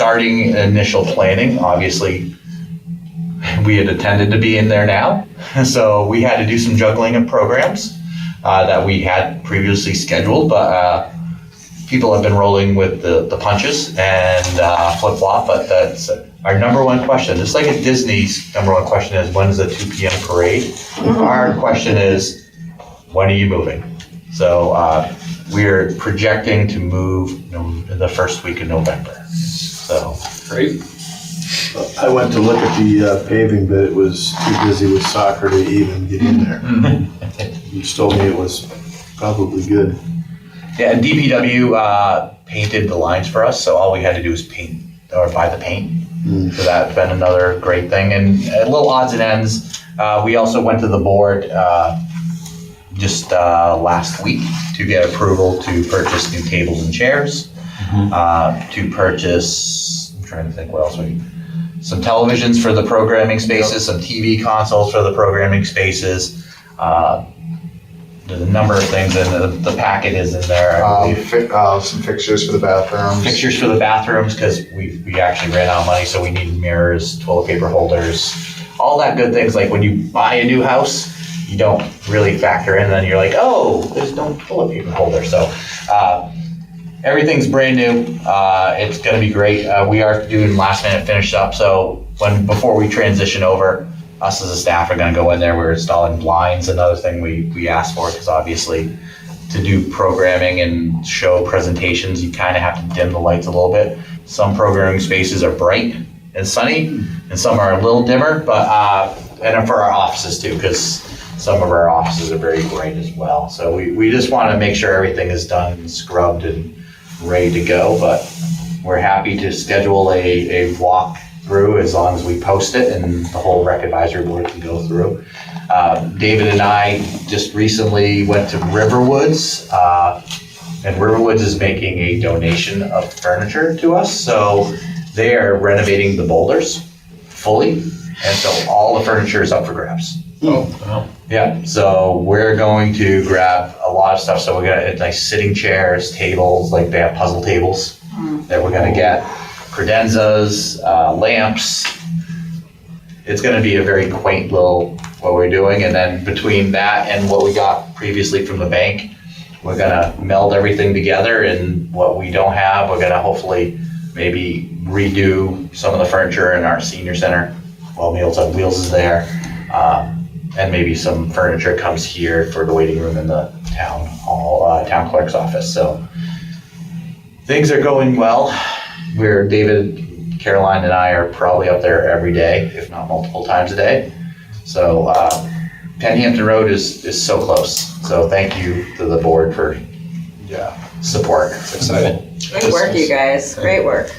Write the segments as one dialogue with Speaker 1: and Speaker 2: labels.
Speaker 1: starting initial planning. Obviously, we had intended to be in there now, so we had to do some juggling of programs that we had previously scheduled, but people have been rolling with the punches and flip-flop, but that's our number one question. Just like at Disney's number one question is, when is the 2 p.m. parade? Our question is, when are you moving? So we're projecting to move in the first week of November. So
Speaker 2: Great.
Speaker 3: I went to look at the paving, but it was too busy with soccer to even get in there. You just told me it was probably good.
Speaker 1: yeah, and DPW painted the lines for us, so all we had to do was paint or buy the paint. So that's been another great thing. And little odds and ends. We also went to the board just last week to get approval to purchase new tables and chairs, to purchase, I'm trying to think what else some televisions for the programming spaces, some TV consoles for the programming spaces. There's a number of things, and the packet is in there. I believe.
Speaker 4: Some fixtures for the bathrooms.
Speaker 1: Fixtures for the bathrooms, because we actually ran out of money, so we need mirrors, toilet paper holders, all that good things. Like when you buy a new house, you don't really factor in, and then you're like, oh, there's no toilet paper holder. So everything's brand new. It's going to be great. We are doing last minute finish up, so before we transition over, us as a staff are going to go in there. We're installing blinds, another thing we asked for, because obviously to do programming and show presentations, you kind of have to dim the lights a little bit. Some programming spaces are bright and sunny, and some are a little dimmer, but and for our offices too, because some of our offices are very bright as well. So we just want to make sure everything is done and scrubbed and ready to go, but we're happy to schedule a walk through as long as we post it and the whole rec advisory board can go through. David and I just recently went to Riverwoods, and Riverwoods is making a donation of furniture to us. So they are renovating the boulders fully, and so all the furniture is up for grabs.
Speaker 2: Oh, wow.
Speaker 1: Yeah, so we're going to grab a lot of stuff. So we got nice sitting chairs, tables, like they have puzzle tables that we're gonna get. Credenzas, lamps. It's going to be a very quaint little what we're doing, and then between that and what we got previously from the bank, we're going to meld everything together, and what we don't have, we're going to hopefully maybe redo some of the furniture in our senior center while Meals on Wheels is there, and maybe some furniture comes here for the waiting room in the town hall, town clerk's office. So things are going well. David, Caroline, and I are probably up there every day, if not multiple times a day. So Penhampton Road is so close. So thank you to the board for support.
Speaker 2: It's exciting.
Speaker 5: Great work, you guys. Great work.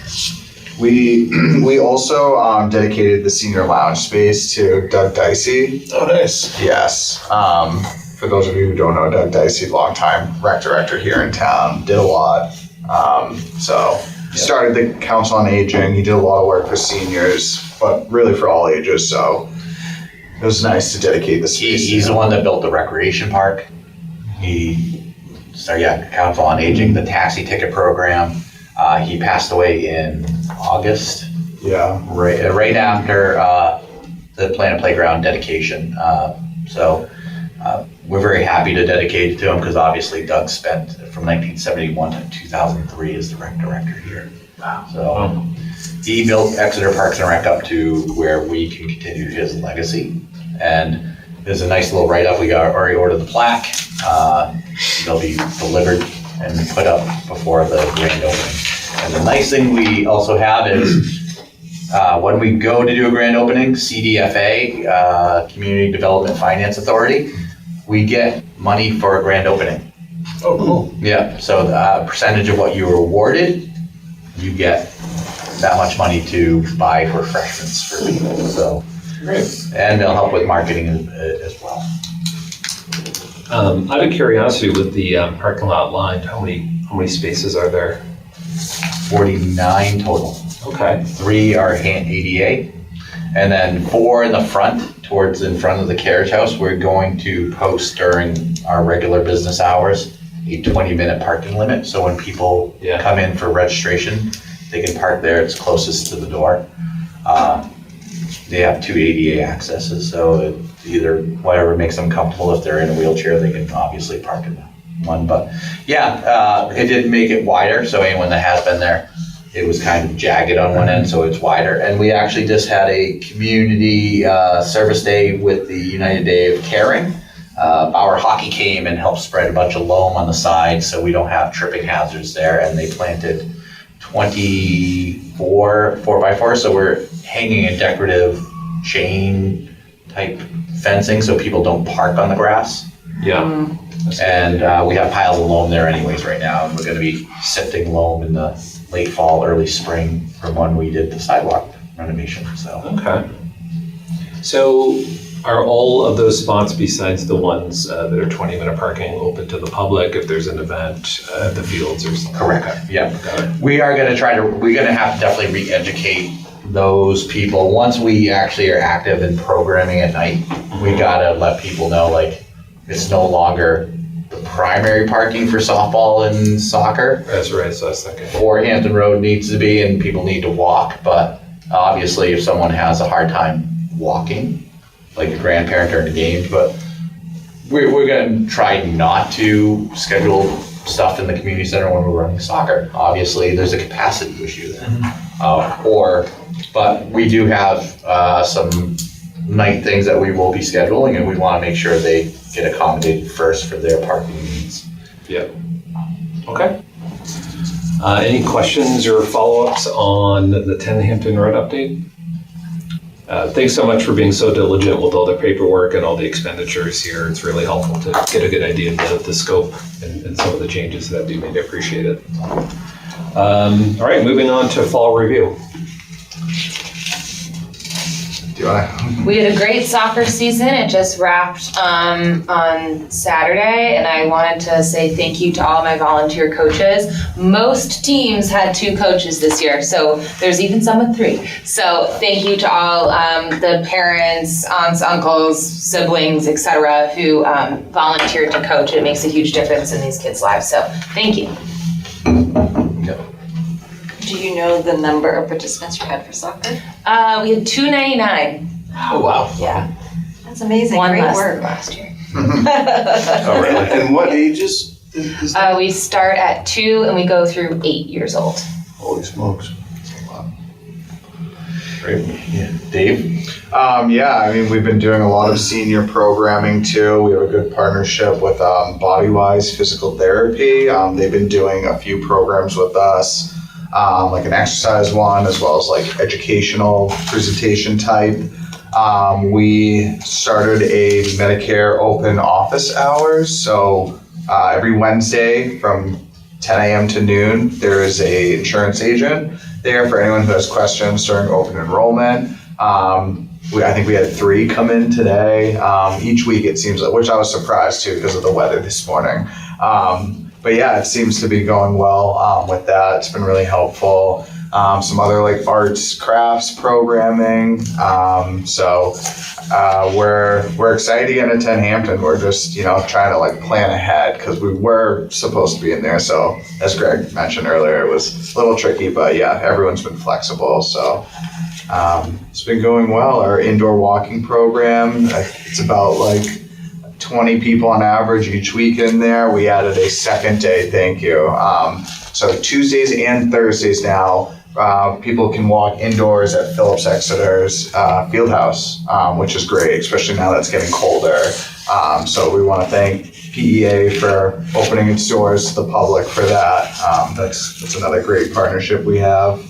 Speaker 4: We also dedicated the senior lounge space to Doug Dicey.
Speaker 3: Oh, nice.
Speaker 4: Yes. For those of you who don't know, Doug Dicey, longtime rec director here in town, did a lot. Started the Council on Aging. He did a lot of work for seniors, but really for all ages. So it was nice to dedicate the space.
Speaker 1: He's the one that built the recreation park. He started Council on Aging, the taxi ticket program. He passed away in August.
Speaker 4: Yeah.
Speaker 1: Right after the Planet Playground dedication. We're very happy to dedicate it to him, because obviously Doug spent from 1971 to 2003 as the rec director here. Wow. So he built Exeter Parks and Rec up to where we can continue his legacy. And there's a nice little write-up. We already ordered the plaque. They'll be delivered and put up before the grand opening. And the nice thing we also have is when we go to do a grand opening, CDFA, Community Development Finance Authority, we get money for a grand opening.
Speaker 2: Oh, cool.
Speaker 1: Yeah, so the percentage of what you were awarded, you get that much money to buy refreshments for people. So,
Speaker 2: Great.
Speaker 1: And they'll help with marketing as well.
Speaker 2: Out of curiosity, with the parking lot lined, how many spaces are there?
Speaker 1: 49 total.
Speaker 2: Okay.
Speaker 1: 3 are ADA, and then 4 in the front, in front of the carriage house. We're going to post during our regular business hours a 20-minute parking limit. So when people come in for registration, They can park there, it's closest to the door. They have 2 ADA accesses, so either whatever makes them comfortable. If they're in a wheelchair, they can obviously park in one. But yeah, it did make it wider, so anyone that has been there, it was kind of jagged on one end, so it's wider. And we actually just had a community service day with the United Day of Caring. Bauer Hockey came and helped spread a bunch of loam on the side so we don't have tripping hazards there, and they planted 24 4x4, so we're hanging a decorative chain type fencing so people don't park on the grass.
Speaker 2: Yeah.
Speaker 1: And we have piles of loam there anyways right now, and we're gonna be sifting loam in the late fall, early spring from when we did the sidewalk renovation, so.
Speaker 2: Okay. So are all of those spots besides the ones that are 20-minute parking open to the public if there's an event at the fields or something?
Speaker 1: Correct, yeah.
Speaker 2: Got it.
Speaker 1: We're gonna have to definitely re-educate those people. Once we actually are active in programming at night, we gotta let people know, like, it's no longer the primary parking for softball and soccer.
Speaker 2: That's right, so I was thinking.
Speaker 1: Or Hampton Road needs to be, and people need to walk, but obviously if someone has a hard time walking, like a grandparent during the games, but we're gonna try not to schedule stuff in the community center when we're running soccer. Obviously, there's a capacity issue there. But we do have some night things that we will be scheduling, and we wanna make sure they get accommodated first for their parking needs.
Speaker 2: Yep. Okay. Any questions or follow-ups on the 10 Hampton Road update? Thanks so much for being so diligent with all the paperwork and all the expenditures here. It's really helpful to get a good idea of the scope and some of the changes that we made. I appreciate it. All right, moving on to fall review.
Speaker 4: Do you wanna?
Speaker 6: We had a great soccer season. It just wrapped on Saturday, and I wanted to say thank you to all my volunteer coaches. Most teams had 2 coaches this year, so there's even some with 3. So thank you to all the parents, aunts, uncles, siblings, etc., who volunteered to coach. It makes a huge difference in these kids' lives. So thank you.
Speaker 5: Do you know the number of participants you had for soccer?
Speaker 6: We had 299.
Speaker 1: Oh, wow.
Speaker 6: Yeah,
Speaker 5: That's amazing.
Speaker 6: one
Speaker 5: Great
Speaker 6: less
Speaker 5: work.
Speaker 6: than last year.
Speaker 1: Oh, really?
Speaker 3: And what ages is that?
Speaker 6: We start at 2 and we go through 8 years old.
Speaker 3: Holy smokes.
Speaker 1: Great. Yeah. Dave?
Speaker 4: Yeah, I mean, we've been doing a lot of senior programming too. We have a good partnership with Bodywise Physical Therapy. They've been doing a few programs with us, like an exercise one, as well as like educational presentation type. We started a Medicare open office hours. So every Wednesday from 10 a.m. to noon, there is a insurance agent there for anyone who has questions during open enrollment. I think we had 3 come in today. Each week it seems like, which I was surprised too because of the weather this morning. But yeah, it seems to be going well with that. It's been really helpful. Some other like arts, crafts, programming. So we're excited to get into 10 Hampton. We're just, trying to like plan ahead because we were supposed to be in there. So as Greg mentioned earlier, it was a little tricky, but yeah, everyone's been flexible. So it's been going well. Our indoor walking program, it's about like 20 people on average each week in there. We added a second day, thank you. So Tuesdays and Thursdays now, people can walk indoors at Phillips Exeter's field house, which is great, especially now that it's getting colder. So we want to thank PEA for opening its doors to the public for that. That's another great partnership we have.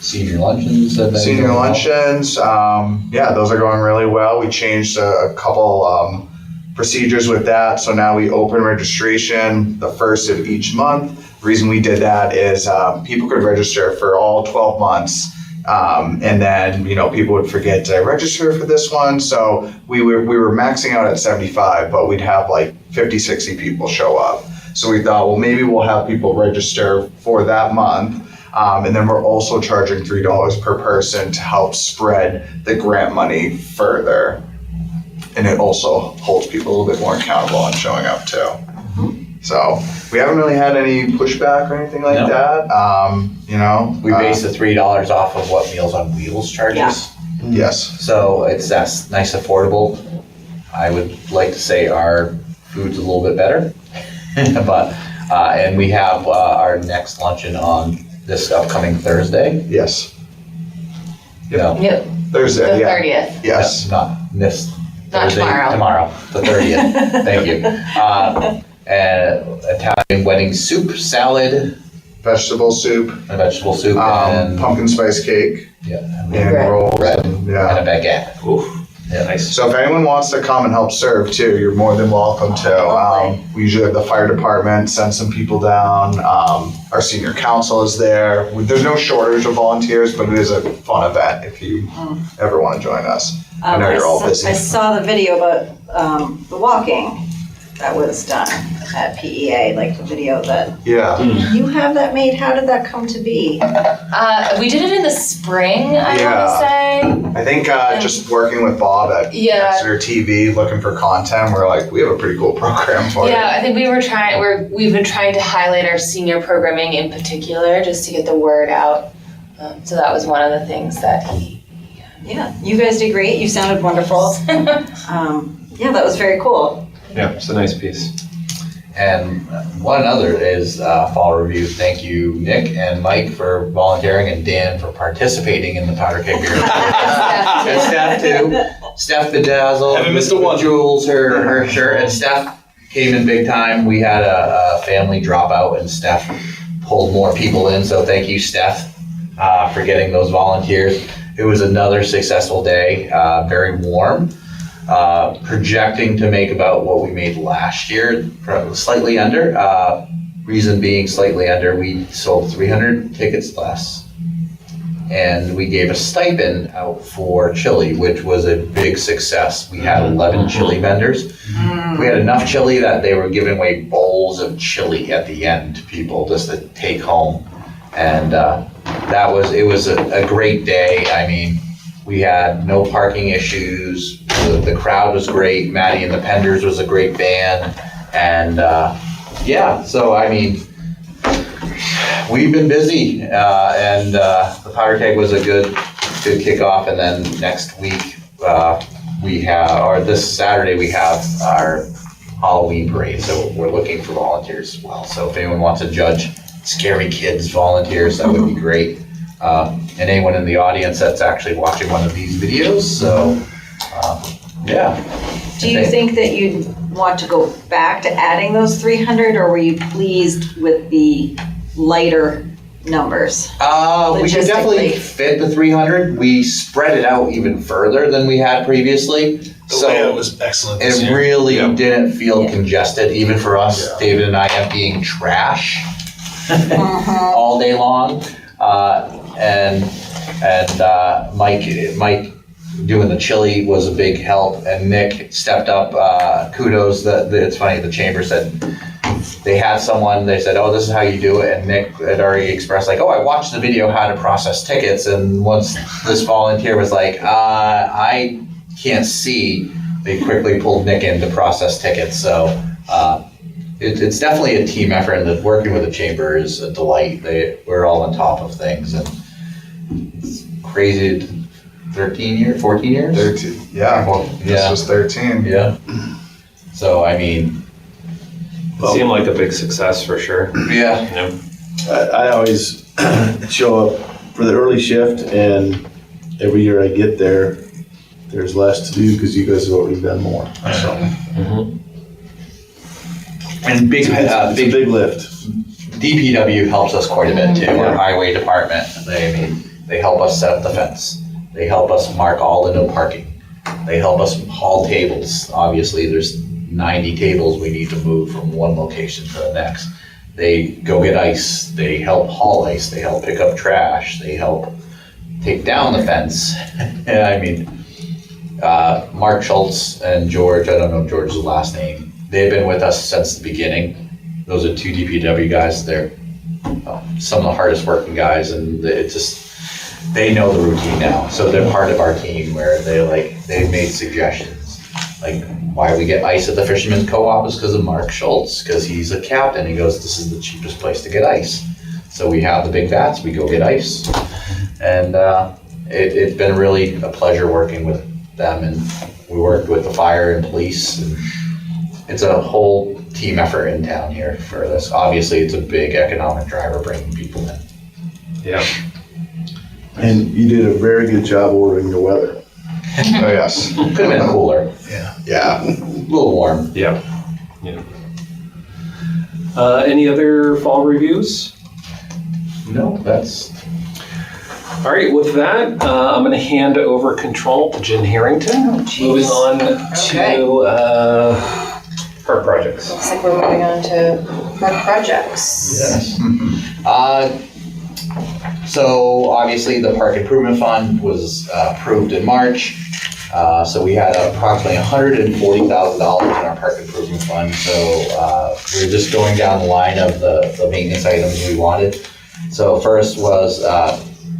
Speaker 1: Senior luncheons?
Speaker 4: Senior luncheons, yeah, those are going really well. We changed a couple procedures with that. So now we open registration the first of each month. The reason we did that is people could register for all 12 months. And then, people would forget, did I register for this one? So we were maxing out at 75, but we'd have like 50, 60 people show up. So we thought, well, maybe we'll have people register for that month. And then we're also charging $3 per person to help spread the grant money further. And it also holds people a little bit more accountable on showing up too. So we haven't really had any pushback or anything like
Speaker 1: No.
Speaker 4: that.
Speaker 1: We base the $3 off of what Meals on Wheels charges.
Speaker 4: Yes.
Speaker 1: So that's nice, affordable. I would like to say our food's a little bit better, but and we have our next luncheon on this upcoming Thursday.
Speaker 4: Yes.
Speaker 1: No,
Speaker 6: Yep,
Speaker 4: Thursday.
Speaker 6: the
Speaker 4: Yeah.
Speaker 6: 30th.
Speaker 4: Yes.
Speaker 1: not this
Speaker 6: Not
Speaker 1: Thursday.
Speaker 6: tomorrow.
Speaker 1: Tomorrow, the 30th. Thank you. Italian wedding soup, salad,
Speaker 4: Vegetable soup,
Speaker 1: and vegetable soup, and
Speaker 4: pumpkin spice cake,
Speaker 1: yeah,
Speaker 4: and
Speaker 6: Bread.
Speaker 4: rolls.
Speaker 1: bread,
Speaker 4: And,
Speaker 1: and
Speaker 4: yeah.
Speaker 1: a baguette.
Speaker 2: Oof.
Speaker 1: Yeah.
Speaker 2: Nice.
Speaker 4: So if anyone wants to come and help serve too, you're more than welcome to.
Speaker 5: Lovely.
Speaker 4: We usually have the fire department send some people down. Our senior council is there. There's no shortage of volunteers, but it is a fun event if you ever want to join us. I know you're all busy.
Speaker 5: I saw the video about the walking that was done at PEA, like the video that,
Speaker 4: Yeah.
Speaker 5: you have that made, how did that come to be?
Speaker 6: We did it in the spring, I
Speaker 4: Yeah.
Speaker 6: wanna say.
Speaker 4: I think just working with Bob at
Speaker 6: Yeah.
Speaker 4: Exeter TV, looking for content, we're like, we have a pretty cool program for
Speaker 6: Yeah,
Speaker 4: you.
Speaker 6: I think we've been trying to highlight our senior programming in particular, just to get the word out. So that was one of the things that he.
Speaker 5: Yeah, you guys did great, you sounded wonderful. Yeah, that was very cool.
Speaker 2: Yeah, it's a nice piece.
Speaker 1: And one other is fall review. Thank you, Nick and Mike, for volunteering, and Dan for participating in the powder keg beer. And Steph too. Steph Bedazzled.
Speaker 2: Haven't missed a one.
Speaker 1: Jules, her shirt, and Steph came in big time. We had a family dropout, and Steph pulled more people in. So thank you, Steph, for getting those volunteers. It was another successful day. Very warm. Projecting to make about what we made last year, slightly under. Reason being slightly under, we sold 300 tickets less. And we gave a stipend out for chili, which was a big success. We had 11 chili vendors. We had enough chili that they were giving away bowls of chili at the end to people just to take home. And it was a great day. I mean, we had no parking issues. The crowd was great. Maddie and the Penders was a great band. And so I mean, we've been busy. And the powder keg was a good kickoff. And then next week, this Saturday, we have our Halloween parade. So we're looking for volunteers as well. So if anyone wants to judge scary kids volunteers, that would be great. And anyone in the audience that's actually watching one of these videos. So, yeah.
Speaker 5: Do you think that you'd want to go back to adding those 300, or were you pleased with the lighter numbers?
Speaker 1: We could definitely
Speaker 5: Logistically.
Speaker 1: fit the 300. We spread it out even further than we had previously.
Speaker 7: The layout was excellent this
Speaker 1: It
Speaker 7: year.
Speaker 1: really
Speaker 2: Yeah.
Speaker 1: didn't feel
Speaker 5: Yeah.
Speaker 1: congested, even for us,
Speaker 4: Yeah.
Speaker 1: David and I emptying trash all day long. Mike doing the chili was a big help, and Nick stepped up. Kudos. It's funny. The chamber said they had someone. They said, "Oh, this is how you do it," and Nick had already expressed like, "Oh, I watched the video how to process tickets." And once this volunteer was like, "I can't see," they quickly pulled Nick in to process tickets. So it's definitely a team effort, and working with the chamber is a delight. We're all on top of things, and it's crazy. 14 years?
Speaker 4: 13. Yeah. This
Speaker 1: Yeah.
Speaker 4: was 13.
Speaker 1: Yeah. So, I mean,
Speaker 2: It seemed like a big success for sure.
Speaker 1: yeah.
Speaker 2: You know?
Speaker 3: I always show up for the early shift, and every year I get there, there's less to do because you guys have already done more. So
Speaker 1: And
Speaker 3: it's a big lift.
Speaker 1: DPW helps us quite a bit too, our
Speaker 3: Yeah.
Speaker 1: highway department. They help us set up the fence. They help us mark all the no parking. They help us haul tables. Obviously, there's 90 tables we need to move from one location to the next. They go get ice. They help haul ice. They help pick up trash. They help take down the fence. I mean, Mark Schultz and George, I don't know George's last name, they've been with us since the beginning. Those are two DPW guys. They're some of the hardest working guys, and they know the routine now. So they're part of our team where they've made suggestions. Like, why we get ice at the Fisherman's Co-op is because of Mark Schultz, because he's a captain. He goes, this is the cheapest place to get ice. So we have the big vats, we go get ice. And it's been really a pleasure working with them, and we worked with the fire and police. And it's a whole team effort in town here for this. Obviously, it's a big economic driver bringing people in.
Speaker 2: Yeah.
Speaker 3: And you did a very good job ordering the weather.
Speaker 4: Oh, yes.
Speaker 1: Could have been cooler,
Speaker 4: Yeah.
Speaker 1: a little warm.
Speaker 2: Yeah. Yeah. Any other fall reviews?
Speaker 1: No, that's
Speaker 2: All right, with that, I'm going to hand over control to Jen Harrington. Moving on to park projects.
Speaker 6: Looks like we're moving on to park projects.
Speaker 1: Yes. So obviously the Park Improvement Fund was approved in March. So we had approximately $140,000 in our Park Improvement Fund. So we're just going down the line of the maintenance items we wanted. So first was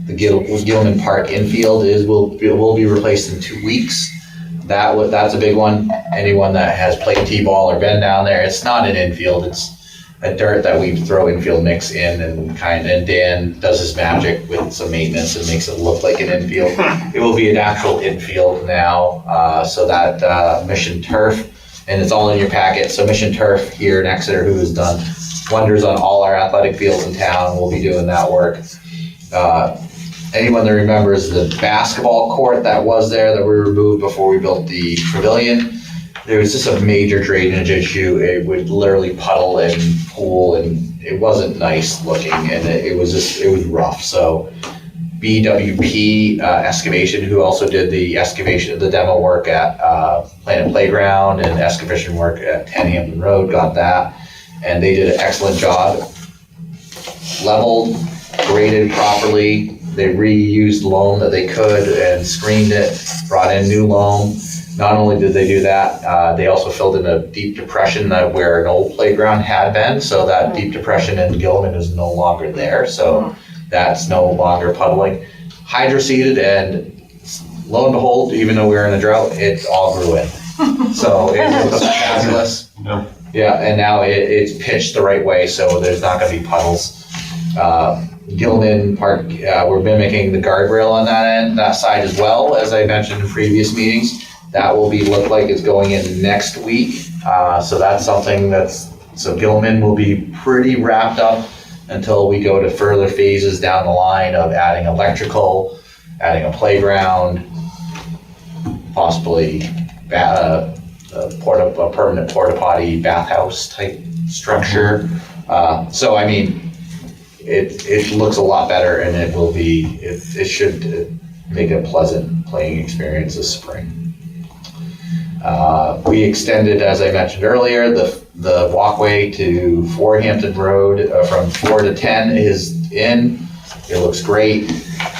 Speaker 1: the Gilman Park infield will be replaced in 2 weeks. That's a big one. Anyone that has played t-ball or been down there, it's not an infield. It's a dirt that we throw infield mix in, and Dan does his magic with some maintenance and makes it look like an infield. It will be an actual infield now. So that Mission Turf, and it's all in your packet. So Mission Turf here in Exeter, who has done wonders on all our athletic fields in town, will be doing that work. Anyone that remembers the basketball court that was there that we removed before we built the pavilion, there was just a major drainage issue. It would literally puddle and pool, and it wasn't nice looking, and it was rough. So BWP Excavation, who also did the demo work at Planet Playground and excavation work at 10 Hampton Road, got that, and they did an excellent job. Leveled, graded properly. They reused loam that they could and screened it, brought in new loam. Not only did they do that, they also filled in a deep depression where an old playground had been. So that deep depression in Gilman is no longer there. So that's no longer puddling. Hydro-seeded, and lo and behold, even though we were in a drought, it all grew in. So it looks fabulous.
Speaker 2: No.
Speaker 1: Yeah, and now it's pitched the right way, so there's not going to be puddles. Gilman Park, we're mimicking the guardrail on that side as well, as I mentioned in previous meetings. That will look like it's going in next week. So that's something so Gilman will be pretty wrapped up until we go to further phases down the line of adding electrical, adding a playground, possibly a permanent porta potty bathhouse type structure. So I mean, it looks a lot better, and it should make a pleasant playing experience this spring. We extended, as I mentioned earlier, the walkway to 4 Hampton Road from 4 to 10 is in. It looks great.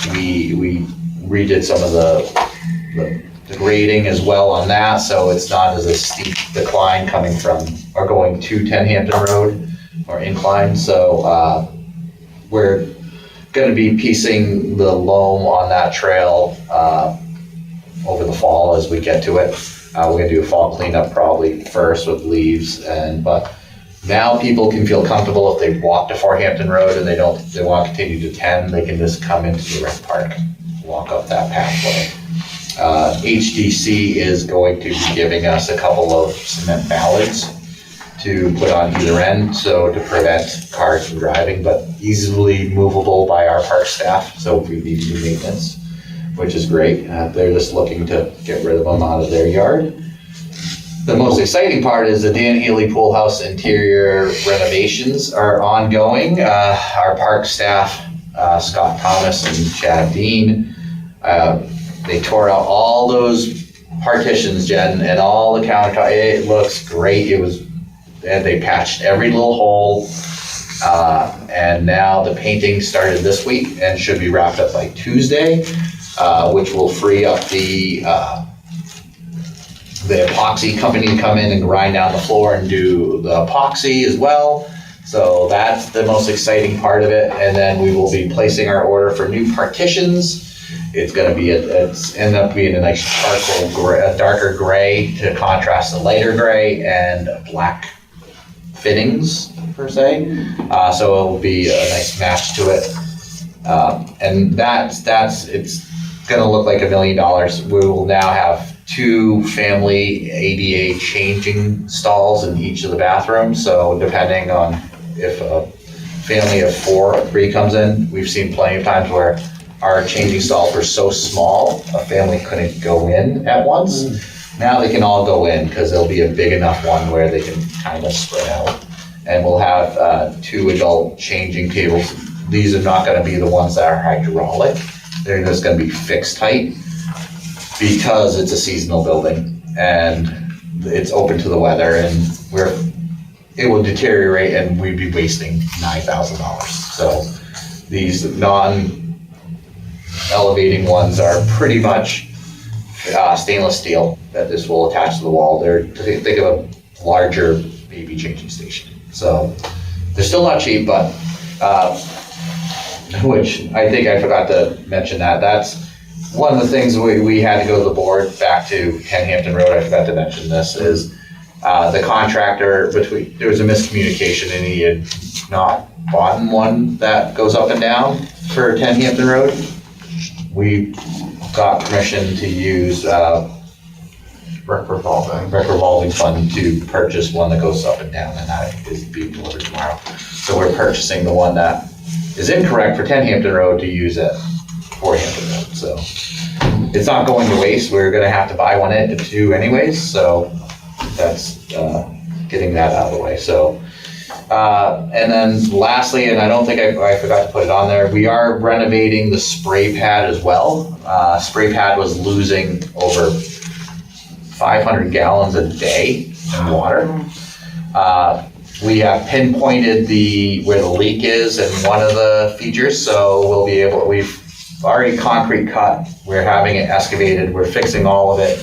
Speaker 1: We redid some of the grading as well on that, so it's not as a steep decline coming from or going to 10 Hampton Road or incline. So we're going to be piecing the loam on that trail over the fall as we get to it. We're going to do a fall cleanup probably first with leaves, but now people can feel comfortable if they walk to 4 Hampton Road and they want to continue to 10, they can just come into the rec park, walk up that pathway. HDC is going to be giving us a couple of cement ballards to put on either end, so to prevent cars from driving, but easily movable by our park staff, so if we need to do maintenance, which is great. They're just looking to get rid of them out of their yard. The most exciting part is the Dan Healy Pool House interior renovations are ongoing. Our park staff, Scott Thomas and Chad Dean, they tore out all those partitions, Jen, and all the countertop. It looks great. And they patched every little hole. And now the painting started this week and should be wrapped up by Tuesday, which will free up the epoxy company to come in and grind down the floor and do the epoxy as well. So that's the most exciting part of it. And then we will be placing our order for new partitions. It's gonna be, it's ended up being a nice charcoal gray, a darker gray to contrast the lighter gray and black fittings per se. So it will be a nice match to it. And it's gonna look like $1 million. We will now have 2 family ADA changing stalls in each of the bathrooms. So depending on if a family of 4 or 3 comes in, we've seen plenty of times where our changing stalls were so small, a family couldn't go in at once. Now they can all go in because there'll be a big enough one where they can kind of spread out. And we'll have 2 adult changing tables. These are not gonna be the ones that are hydraulic. They're just gonna be fixed height because it's a seasonal building and it's open to the weather and it will deteriorate and we'd be wasting $9,000. So these non-elevating ones are pretty much stainless steel that this will attach to the wall. Think of a larger baby changing station. So they're still not cheap, but which I think I forgot to mention that. That's one of the things we had to go to the board back to 10 Hampton Road. I forgot to mention this is the contractor there was a miscommunication and he had not bought one that goes up and down for 10 Hampton Road. We got permission to use
Speaker 4: Rec
Speaker 1: revolving fund to purchase one that goes up and down, and that is being delivered tomorrow. So we're purchasing the one that is incorrect for 10 Hampton Road to use at 4 Hampton Road. So it's not going to waste. We're gonna have to buy one at 2 anyways, so that's getting that out of the way. So, and then lastly, and I don't think I forgot to put it on there, we are renovating the spray pad as well. Spray pad was losing over 500 gallons a day in water. We have pinpointed where the leak is in one of the features, so we've already concrete cut, we're having it excavated, we're fixing all of it.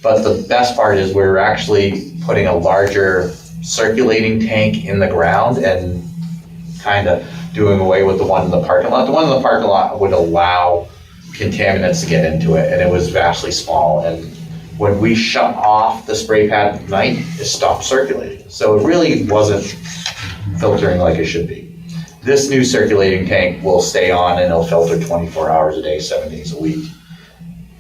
Speaker 1: But the best part is we're actually putting a larger circulating tank in the ground and kind of doing away with the one in the parking lot. The one in the parking lot would allow contaminants to get into it, and it was vastly small. And when we shut off the spray pad at night, it stopped circulating. So it really wasn't filtering like it should be. This new circulating tank will stay on and it'll filter 24 hours a day, 7 days a week.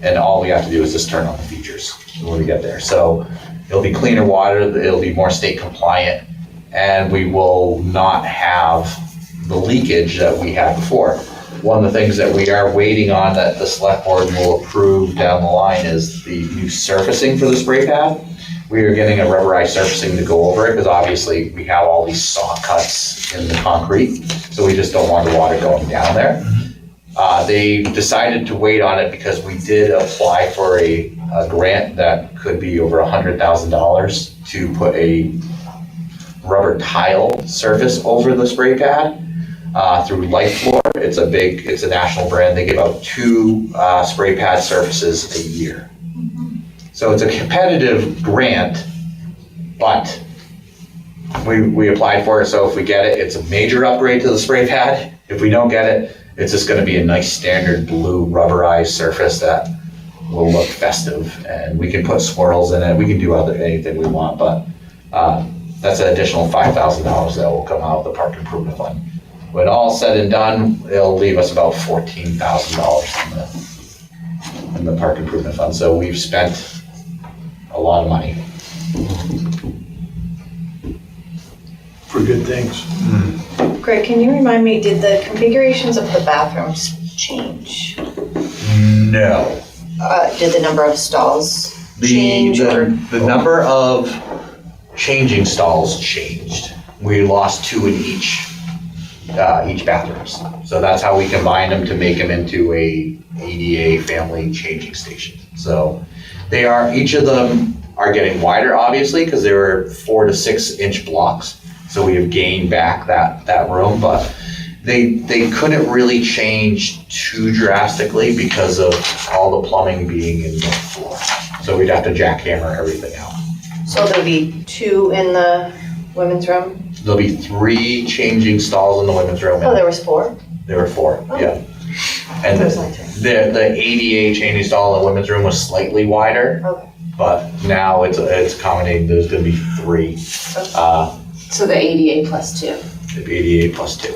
Speaker 1: And all we have to do is just turn on the features when we get there. So it'll be cleaner water, it'll be more state compliant, and we will not have the leakage that we had before. One of the things that we are waiting on that the select board will approve down the line is the new surfacing for the spray pad. We are getting a rubberized surfacing to go over it because obviously we have all these saw cuts in the concrete, so we just don't want the water going down there. They decided to wait on it because we did apply for a grant that could be over $100,000 to put a rubber tile surface over the spray pad through Light Floor. It's a national brand. They give out 2 spray pad surfaces a year. So it's a competitive grant, but we applied for it, so if we get it, it's a major upgrade to the spray pad. If we don't get it, it's just gonna be a nice standard blue rubberized surface that will look festive, and we can put swirls in it, we can do anything we want, but that's an additional $5,000 that will come out of the park improvement fund. When all said and done, it'll leave us about $14,000 in the park improvement fund, so we've spent a lot of money.
Speaker 3: For good things.
Speaker 8: Greg, can you remind me, did the configurations of the bathrooms change?
Speaker 1: No.
Speaker 8: Did the number of stalls change?
Speaker 1: The number of changing stalls changed. We lost 2 in each bathrooms. So that's how we combined them to make them into a ADA family changing station. So each of them are getting wider, obviously, because they were 4 to 6 inch blocks. So we have gained back that room, but they couldn't really change too drastically because of all the plumbing being in the floor. So we'd have to jackhammer everything out.
Speaker 8: So there'll be 2 in the women's room?
Speaker 1: There'll be 3 changing stalls in the women's room.
Speaker 8: Oh, there was 4?
Speaker 1: There were 4,
Speaker 8: Oh.
Speaker 1: yeah. And
Speaker 8: There's only two.
Speaker 1: the ADA change install in the women's room was slightly wider,
Speaker 8: Okay.
Speaker 1: but now it's accommodating, there's gonna be 3.
Speaker 6: So the ADA plus 2.
Speaker 1: The ADA plus 2.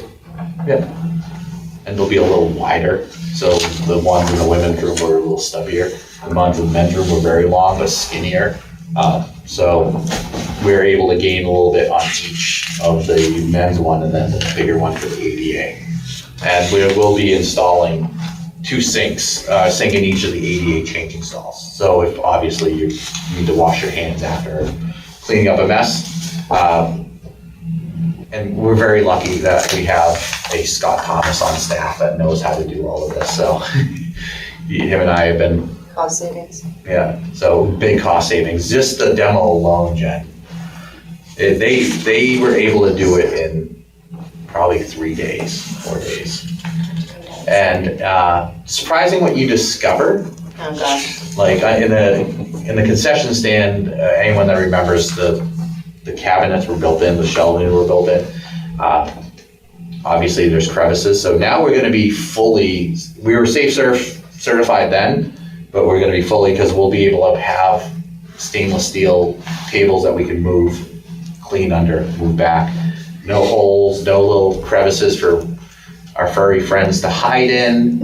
Speaker 1: Yep. And they'll be a little wider, so the ones in the women's room were a little stubbier. The ones in the men's room were very long but skinnier. So we were able to gain a little bit on each of the men's one and then the bigger one for the ADA. And we will be installing 2 sinks, sink in each of the ADA changing stalls. So if obviously you need to wash your hands after cleaning up a mess. And we're very lucky that we have a Scott Thomas on staff that knows how to do all of this. So him and I have been,
Speaker 8: Cost savings.
Speaker 1: yeah, so big cost savings. Just the demo alone, Jen. They were able to do it in probably 3 days, 4 days. And surprising what you discover.
Speaker 8: Oh, gosh.
Speaker 1: Like in the concession stand, anyone that remembers the cabinets were built in, the shelving were built in. Obviously there's crevices, so now we're gonna be fully, we were safe certified then, but we're gonna be fully, because we'll be able to have stainless steel tables that we can move, clean under, move back. No holes, no little crevices for our furry friends to hide in.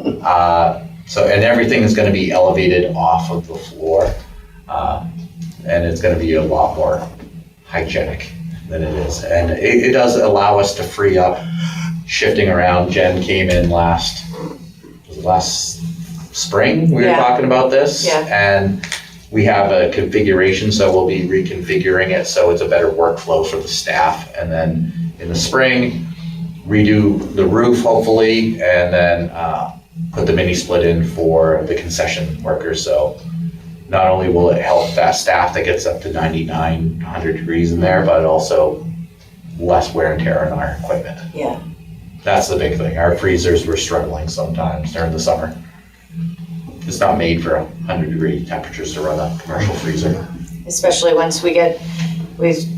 Speaker 1: And everything is gonna be elevated off of the floor. And it's gonna be a lot more hygienic than it is. And it does allow us to free up shifting around. Jen came in last spring, we were
Speaker 8: Yeah.
Speaker 1: talking about this.
Speaker 8: Yeah.
Speaker 1: And we have a configuration, so we'll be reconfiguring it so it's a better workflow for the staff. And then in the spring, redo the roof hopefully, and then put the mini split in for the concession workers. So not only will it help that staff that gets up to 99, 100 degrees in there, but also less wear and tear on our equipment.
Speaker 8: Yeah.
Speaker 1: That's the big thing. Our freezers were struggling sometimes during the summer. It's not made for 100-degree temperatures to run a commercial freezer.
Speaker 8: Especially once we have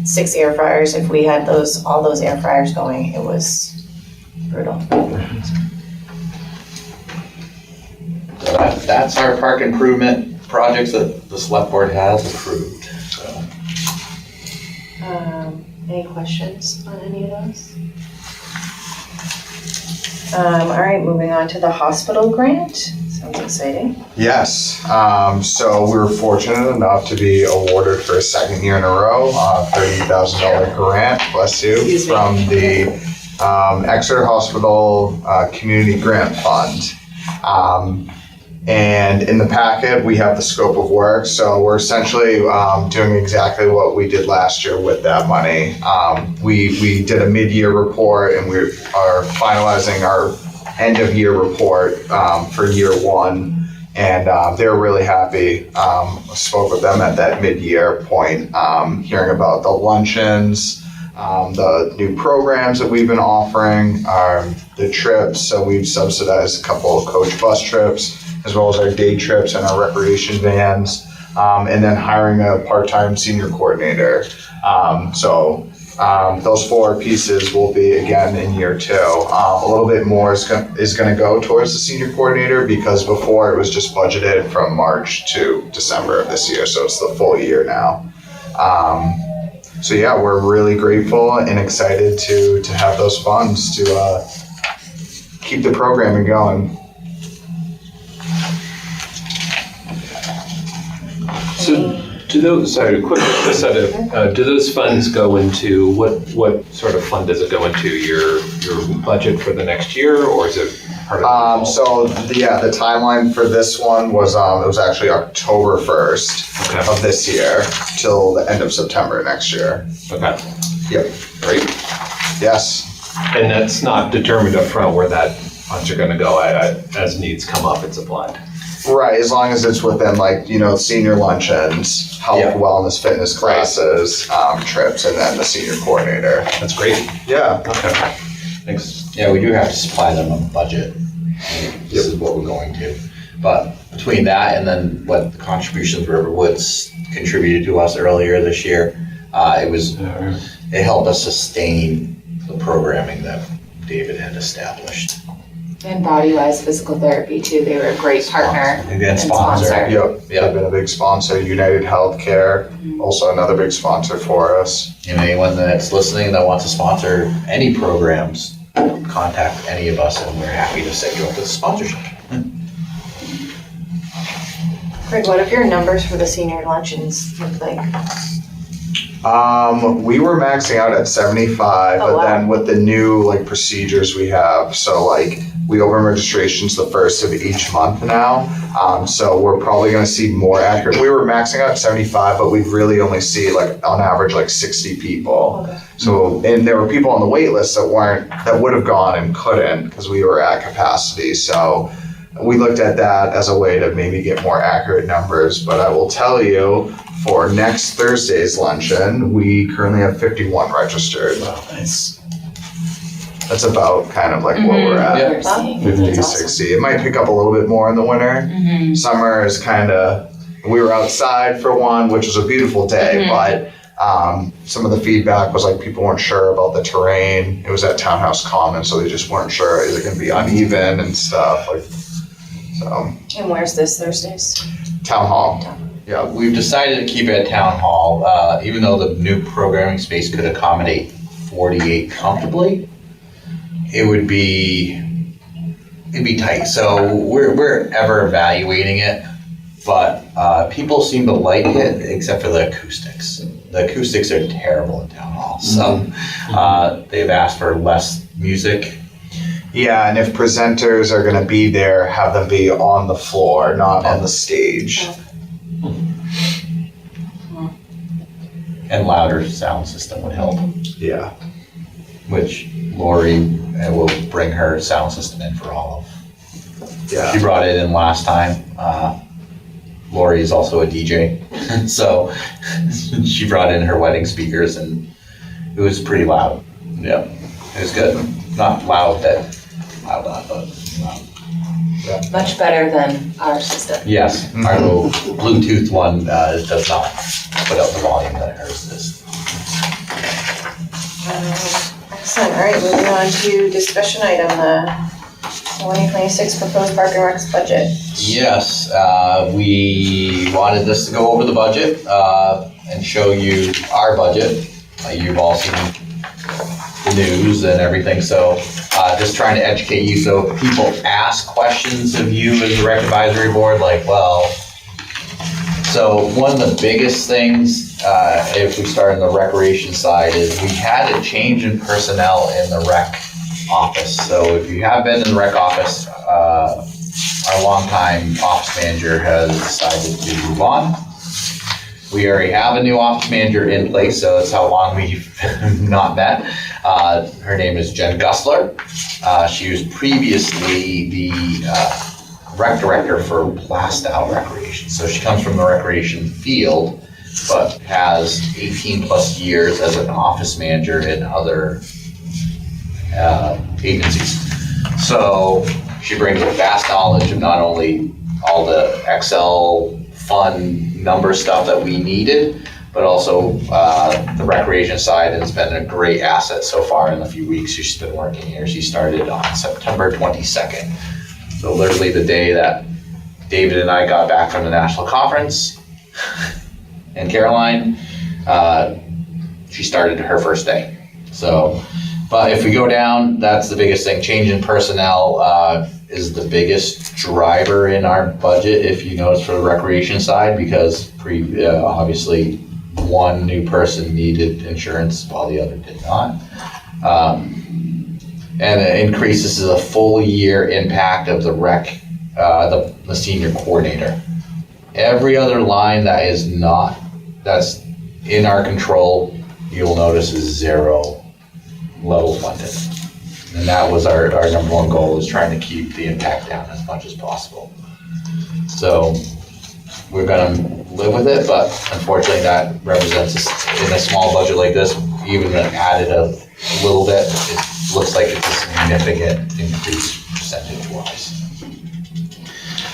Speaker 8: 6 air fryers. If we had all those air fryers going, it was brutal.
Speaker 1: So that's our park improvement projects that the select board has approved. So.
Speaker 8: Any questions on any of those? All right, moving on to the hospital grant. Sounds exciting.
Speaker 4: Yes, so we were fortunate enough to be awarded for a 2nd year in a row, $30,000 grant, bless you,
Speaker 8: Excuse me.
Speaker 4: from the Exeter Hospital Community Grant Fund. And in the packet, we have the scope of work. So we're essentially doing exactly what we did last year with that money. We did a mid-year report, and we are finalizing our end-of-year report for year 1. And they're really happy. I spoke with them at that mid-year point, hearing about the luncheons, the new programs that we've been offering, the trips. So we've subsidized a couple of coach bus trips, as well as our day trips and our recreation vans, and then hiring a part-time senior coordinator. Those 4 pieces will be again in year 2. A little bit more is going to go towards the senior coordinator, because before it was just budgeted from March to December of this year, so it's the full year now. So yeah, we're really grateful and excited to have those funds to keep the programming going.
Speaker 2: So do those, sorry, quick, do those funds go into, what sort of fund does it go into? Your budget for the next year, or is it part of the
Speaker 4: The timeline for this one was, it was actually October 1st
Speaker 2: Okay.
Speaker 4: of this year till the end of September next year.
Speaker 2: Okay,
Speaker 4: Yep,
Speaker 2: great.
Speaker 4: yes.
Speaker 2: And that's not determined upfront where that funds are gonna go as needs come up, it's applied.
Speaker 4: Right, as long as it's within senior luncheons, health,
Speaker 1: Yeah.
Speaker 4: wellness, fitness classes, trips, and then the senior coordinator.
Speaker 2: That's great.
Speaker 4: Yeah.
Speaker 2: Okay, thanks.
Speaker 1: Yeah, we do have to supply them a budget. This is what we're going to. But between that and then what the contributions Riverwoods contributed to us earlier this year, it helped us sustain the programming that David had established.
Speaker 6: And Body Wise Physical Therapy too, they were a great partner
Speaker 1: And sponsor.
Speaker 4: Yep, they've been a big sponsor. United Healthcare, also another big sponsor for us.
Speaker 1: You know, anyone that's listening that wants to sponsor any programs, contact any of us and we're happy to set you up with a sponsorship.
Speaker 8: Craig, what have your numbers for the senior luncheons look like?
Speaker 4: We were maxing out at 75,
Speaker 8: Oh,
Speaker 4: but
Speaker 8: wow.
Speaker 4: then with the new like procedures we have, so like we open registrations the first of each month now. So we're probably gonna see more accurate. We were maxing out at 75, but we'd really only see like on average like 60 people.
Speaker 8: Okay.
Speaker 4: So, and there were people on the wait list that would have gone and couldn't because we were at capacity. So we looked at that as a way to maybe get more accurate numbers. But I will tell you, for next Thursday's luncheon, we currently have 51 registered.
Speaker 7: Nice.
Speaker 4: That's about kind of like what we're at.
Speaker 6: We're seeing.
Speaker 4: 50,
Speaker 6: That's awesome.
Speaker 4: 60. It might pick up a little bit more in the winter. Summer is kind of, we were outside for one, which was a beautiful day, but some of the feedback was like people weren't sure about the terrain. It was at Townhouse Common, so they just weren't sure, is it going to be uneven and stuff. Like, so,
Speaker 8: And where's this Thursdays?
Speaker 4: Town Hall. Yeah.
Speaker 1: We've decided to keep it at Town Hall, even though the new programming space could accommodate 48 comfortably. It'd be tight. So we're ever evaluating it, but people seem to like it except for the acoustics. The acoustics are terrible in Town Hall, so they've asked for less music.
Speaker 4: Yeah, and if presenters are going to be there, have them be on the floor, not on the stage.
Speaker 1: And louder sound system would help,
Speaker 4: Yeah.
Speaker 1: which Lori will bring her sound system in for all of. She
Speaker 4: Yeah.
Speaker 1: brought it in last time. Lori is also a DJ, so she brought in her wedding speakers and it was pretty loud. Yeah, it was good. Not loud, but loud.
Speaker 6: Much better than our system.
Speaker 1: Yes, our little Bluetooth one does not put out the volume that hers does.
Speaker 8: Excellent, all right, moving on to discussion item, the 2026 proposed Park and Rec's budget.
Speaker 1: Yes, we wanted this to go over the budget and show you our budget. You've all seen the news and everything, so just trying to educate you. So if people ask questions of you as the rec advisory board, like, well, so one of the biggest things, if we start on the recreation side, is we had a change in personnel in the rec office. So if you have been in the rec office, our longtime office manager has decided to move on. We already have a new office manager in place, so that's how long we've not met. Her name is Jen Gussler. She was previously the rec director for Plastow Recreation. So she comes from the recreation field, but has 18 plus years as an office manager in other agencies. So she brings a vast knowledge of not only all the Excel fun number stuff that we needed, but also the recreation side, and it's been a great asset so far in the few weeks she's been working here. She started on September 22nd. So literally the day that David and I got back from the national conference in Caroline, she started her first day. So, but if we go down, that's the biggest thing. Change in personnel is the biggest driver in our budget, if you notice, for the recreation side, because obviously one new person needed insurance while the other did not. And it increases the full year impact of the rec, the senior coordinator. Every other line that is not, that's in our control, you'll notice is zero level funded. And that was our number one goal, is trying to keep the impact down as much as possible. So we're gonna live with it, but unfortunately that represents, in a small budget like this, even added a little bit, it looks like it's a significant increase percentage-wise.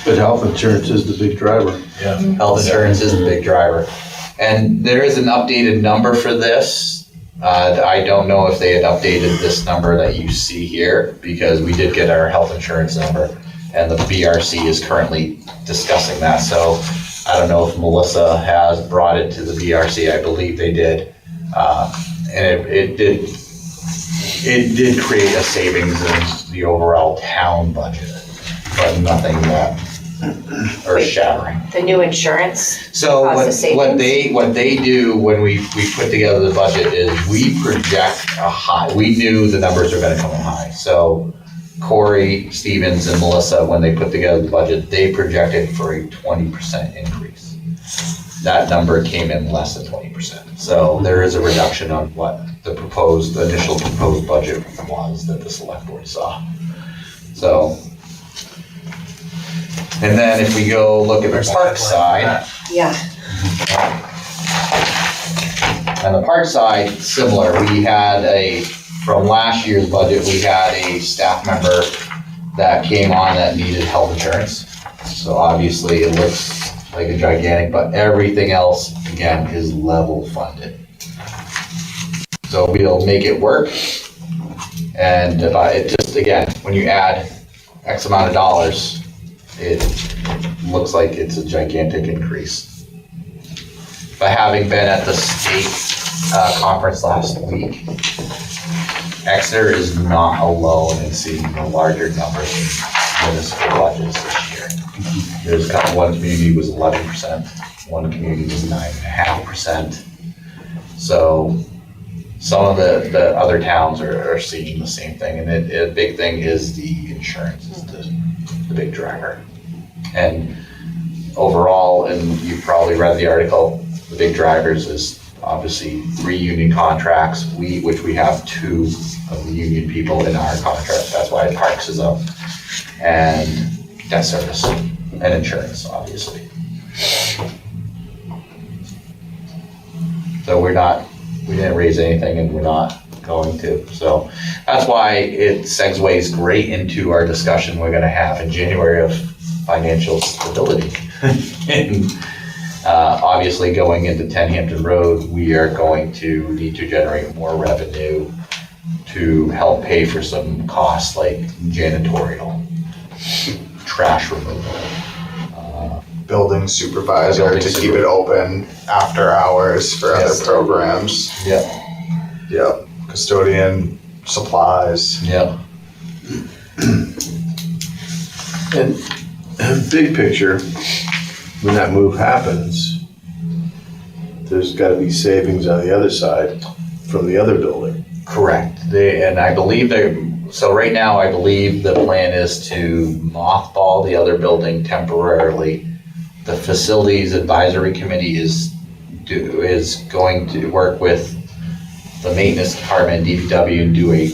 Speaker 3: But health insurance is the big driver.
Speaker 1: Health insurance is the big driver. And there is an updated number for this I don't know if they had updated this number that you see here, because we did get our health insurance number, and the BRC is currently discussing that. So I don't know if Melissa has brought it to the BRC. I believe they did. And it did create a savings in the overall town budget, but nothing that earth-shattering.
Speaker 8: The new insurance.
Speaker 1: So
Speaker 8: Cost of savings?
Speaker 1: what they do when we put together the budget is we project a high. We knew the numbers are going to come in high. So Corey, Stevens, and Melissa, when they put together the budget, they projected for a 20% increase. That number came in less than 20%. So there is a reduction on what the initial proposed budget was that the select board saw. So. And then if we go look at the park side,
Speaker 8: Yeah.
Speaker 1: on the park side, similar, from last year's budget, we had a staff member that came on that needed health insurance. So obviously it looks like a gigantic, but everything else, again, is level funded. So we'll make it work. And it just, again, when you add X amount of dollars, it looks like it's a gigantic increase. But having been at the state conference last week, Exeter is not alone in seeing the larger numbers in municipal budgets this year. There's one community was 11%, one community was 9.5%. So some of the other towns are seeing the same thing, and a big thing is the insurance is the big driver. And overall, and you've probably read the article, the big drivers is obviously 3 union contracts, which we have 2 of the union people in our contract. That's why Parks is up, and debt service and insurance, obviously. So we didn't raise anything, and we're not going to. So that's why it segues great into our discussion we're going to have in January of financial stability. And obviously going into 10 Hampton Road, we are going to need to generate more revenue to help pay for some costs like janitorial, trash removal.
Speaker 4: Building supervisor to keep it open after hours for other programs.
Speaker 1: Yep.
Speaker 4: Yep. Custodian, supplies.
Speaker 1: Yep.
Speaker 3: And big picture, when that move happens, there's got to be savings on the other side from the other building.
Speaker 1: Correct. And I believe so right now, I believe the plan is to mothball the other building temporarily. The Facilities Advisory Committee is going to work with the maintenance department, DPW, and do a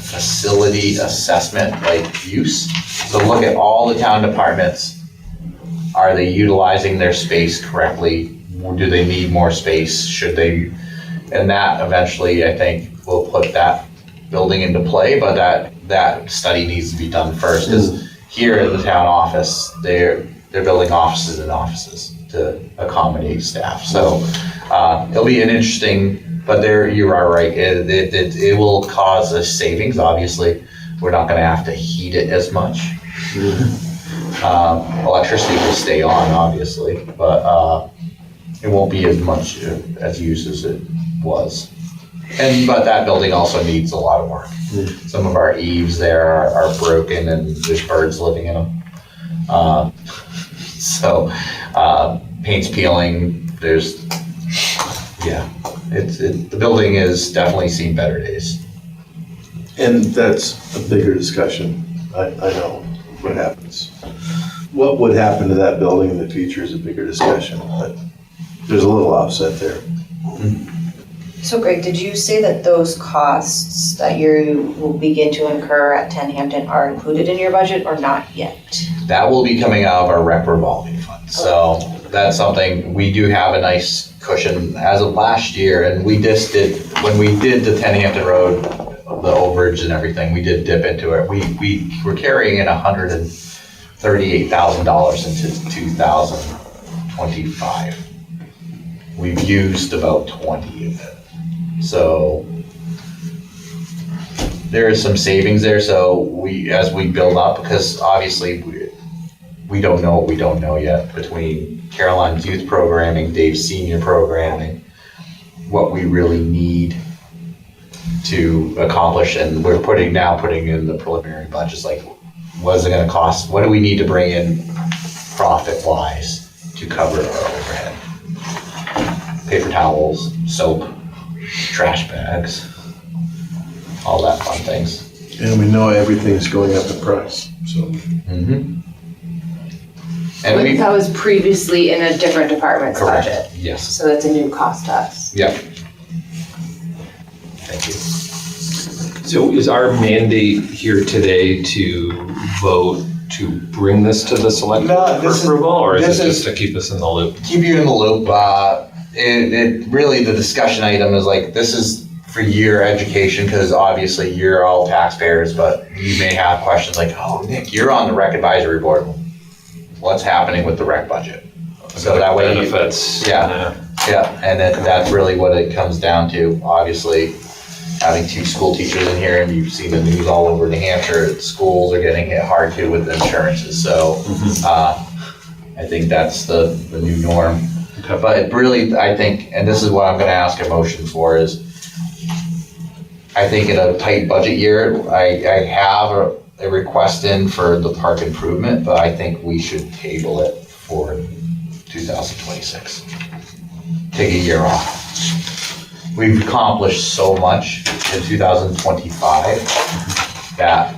Speaker 1: facility assessment like use. So look at all the town departments. Are they utilizing their space correctly? Do they need more space? Should they? And that eventually, I think, will put that building into play, but that study needs to be done first. Because here at the town office, they're building offices and offices to accommodate staff. So it'll be an interesting, but you are right. It will cause a savings. Obviously, we're not going to have to heat it as much. Electricity will stay on, obviously, but it won't be as much as used as it was. But that building also needs a lot of work. Some of our eaves there are broken, and there's birds living in them. So paint's peeling. The building is definitely seen better days.
Speaker 3: And that's a bigger discussion. I know what happens. What would happen to that building in the future is a bigger discussion, but there's a little offset there.
Speaker 8: So Greg, did you say that those costs that you will begin to incur at 10 Hampton are included in your budget or not yet?
Speaker 1: That will be coming out of our rec revolving fund. So that's something, we do have a nice cushion as of last year, and when we did the 10 Hampton Road, the overage and everything, we did dip into it. We were carrying in $138,000 into 2025. We've used about 20 of it. So there is some savings there, so as we build up, because obviously we don't know what we don't know yet between Caroline's youth programming, Dave's senior programming, what we really need to accomplish, and we're putting in the preliminary budgets, like what is it gonna cost? What do we need to bring in profit-wise to cover our overhead? Paper towels, soap, trash bags, all that fun things.
Speaker 3: And we know everything's going up in price, so.
Speaker 1: Mm-hmm. And we,
Speaker 6: That was previously in a different department's
Speaker 1: correct,
Speaker 6: budget,
Speaker 1: yes,
Speaker 6: so that's a new cost to us.
Speaker 1: yep. Thank you.
Speaker 2: So is our mandate here today to vote to bring this to the select
Speaker 1: No,
Speaker 2: board for
Speaker 1: this is-
Speaker 2: approval, or is
Speaker 1: this
Speaker 2: it
Speaker 1: is-
Speaker 2: just to keep us in the loop?
Speaker 1: Keep you in the loop. It really, the discussion item is like, this is for your education, because obviously you're all taxpayers, but you may have questions like, oh, Nick, you're on the rec advisory board. What's happening with the rec budget? So that way,
Speaker 2: Benefits.
Speaker 1: Yeah. yeah, and then that's really what it comes down to. Obviously, having two school teachers in here, and you've seen the news all over New Hampshire, schools are getting hit hard too with insurances. So I think that's the new norm.
Speaker 2: Okay.
Speaker 1: But it really, I think, and this is what I'm gonna ask a motion for, is I think in a tight budget year, I have a request in for the park improvement, but I think we should table it for 2026. Take a year off. We've accomplished so much in 2025 that,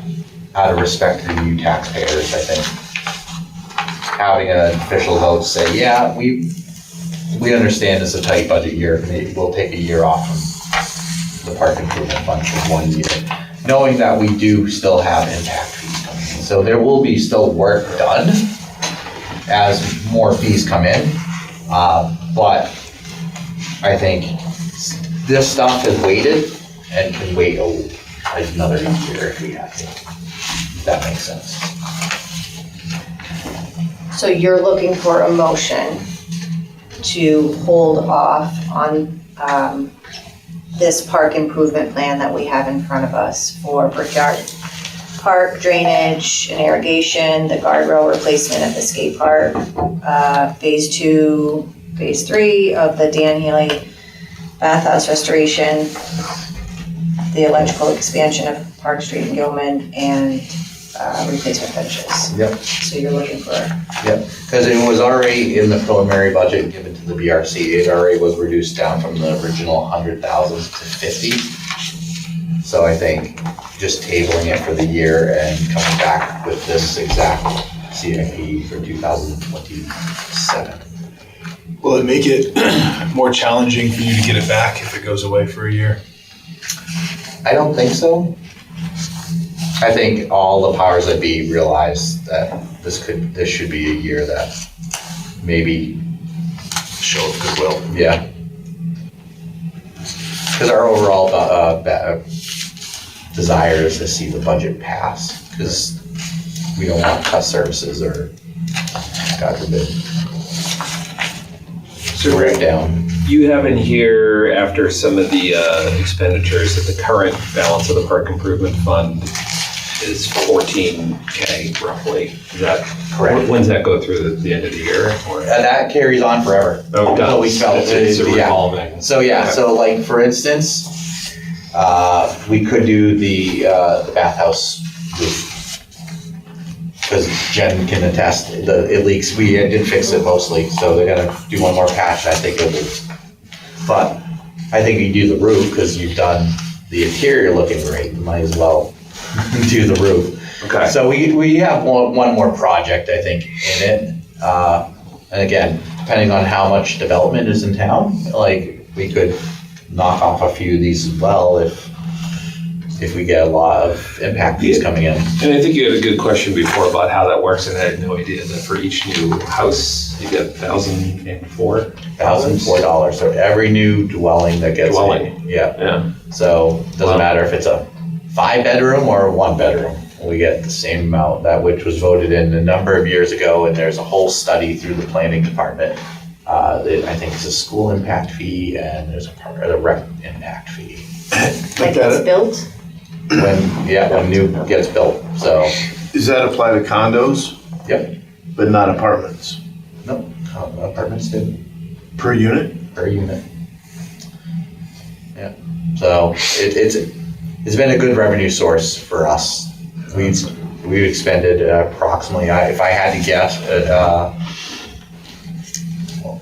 Speaker 1: out of respect to you taxpayers, I think having an official vote say, yeah, we understand it's a tight budget year, maybe we'll take a year off from the park improvement fund for 1 year, knowing that we do still have impact fees coming in. So there will be still work done as more fees come in, but I think this stuff has waited and can wait another year if we have to. If that makes sense.
Speaker 8: So you're looking for a motion to hold off on this park improvement plan that we have in front of us for Brickyard Park drainage and irrigation, the guardrail replacement at the skate park, phase 2, phase 3 of the Dan Healy bathhouse restoration, the electrical expansion of Park Street and Gilman, and replacement finishes.
Speaker 1: Yep.
Speaker 8: So you're looking for,
Speaker 1: Yep, because it was already in the preliminary budget given to the BRC, it already was reduced down from the original 100,000 to 50. So I think just tabling it for the year and coming back with this exact CIP for 2027.
Speaker 7: Will it make it more challenging for you to get it back if it goes away for a year?
Speaker 1: I don't think so. I think all the powers that be realize that this should be a year that maybe,
Speaker 7: Show of goodwill.
Speaker 1: yeah. Because our overall desire is to see the budget pass, because we don't want to cut services or, God forbid,
Speaker 2: So
Speaker 1: break down.
Speaker 2: you have in here, after some of the expenditures, that the current balance of the park improvement fund is 14K roughly. Is that
Speaker 1: Correct.
Speaker 2: When's that go through the end of the year? Or?
Speaker 1: And that carries on forever.
Speaker 2: Oh, it does.
Speaker 1: Until we felt
Speaker 2: It's a
Speaker 1: yeah.
Speaker 2: revolving.
Speaker 1: So yeah,
Speaker 2: Okay.
Speaker 1: so like for instance, we could do the bathhouse roof. Because Jen can attest, it leaks, we did fix it mostly, so they're gonna do one more patch, and I think it will. But I think you do the roof, because you've done the interior looking great, you might as well do the roof.
Speaker 2: Okay.
Speaker 1: So we have one more project, I think, in it. And again, depending on how much development is in town, like, we could knock off a few of these as well if we get a lot of impact fees coming in.
Speaker 2: And I think you had a good question before about how that works, and I had no idea that for each new house, you get $1,004.
Speaker 1: $1,004, so every new dwelling that gets in.
Speaker 2: Dwelling.
Speaker 1: Yeah,
Speaker 2: Yeah.
Speaker 1: so it doesn't matter if it's a 5-bedroom or a 1-bedroom. We get the same amount, that which was voted in a number of years ago, and there's a whole study through the planning department I think it's a school impact fee and there's a rec impact fee.
Speaker 8: Like it's built?
Speaker 1: When new gets built, so,
Speaker 3: Does that apply to condos,
Speaker 1: yep,
Speaker 3: but not apartments?
Speaker 1: nope, apartments do,
Speaker 3: Per unit?
Speaker 1: per unit. Yeah, so it's been a good revenue source for us. We've expended approximately, if I had to guess,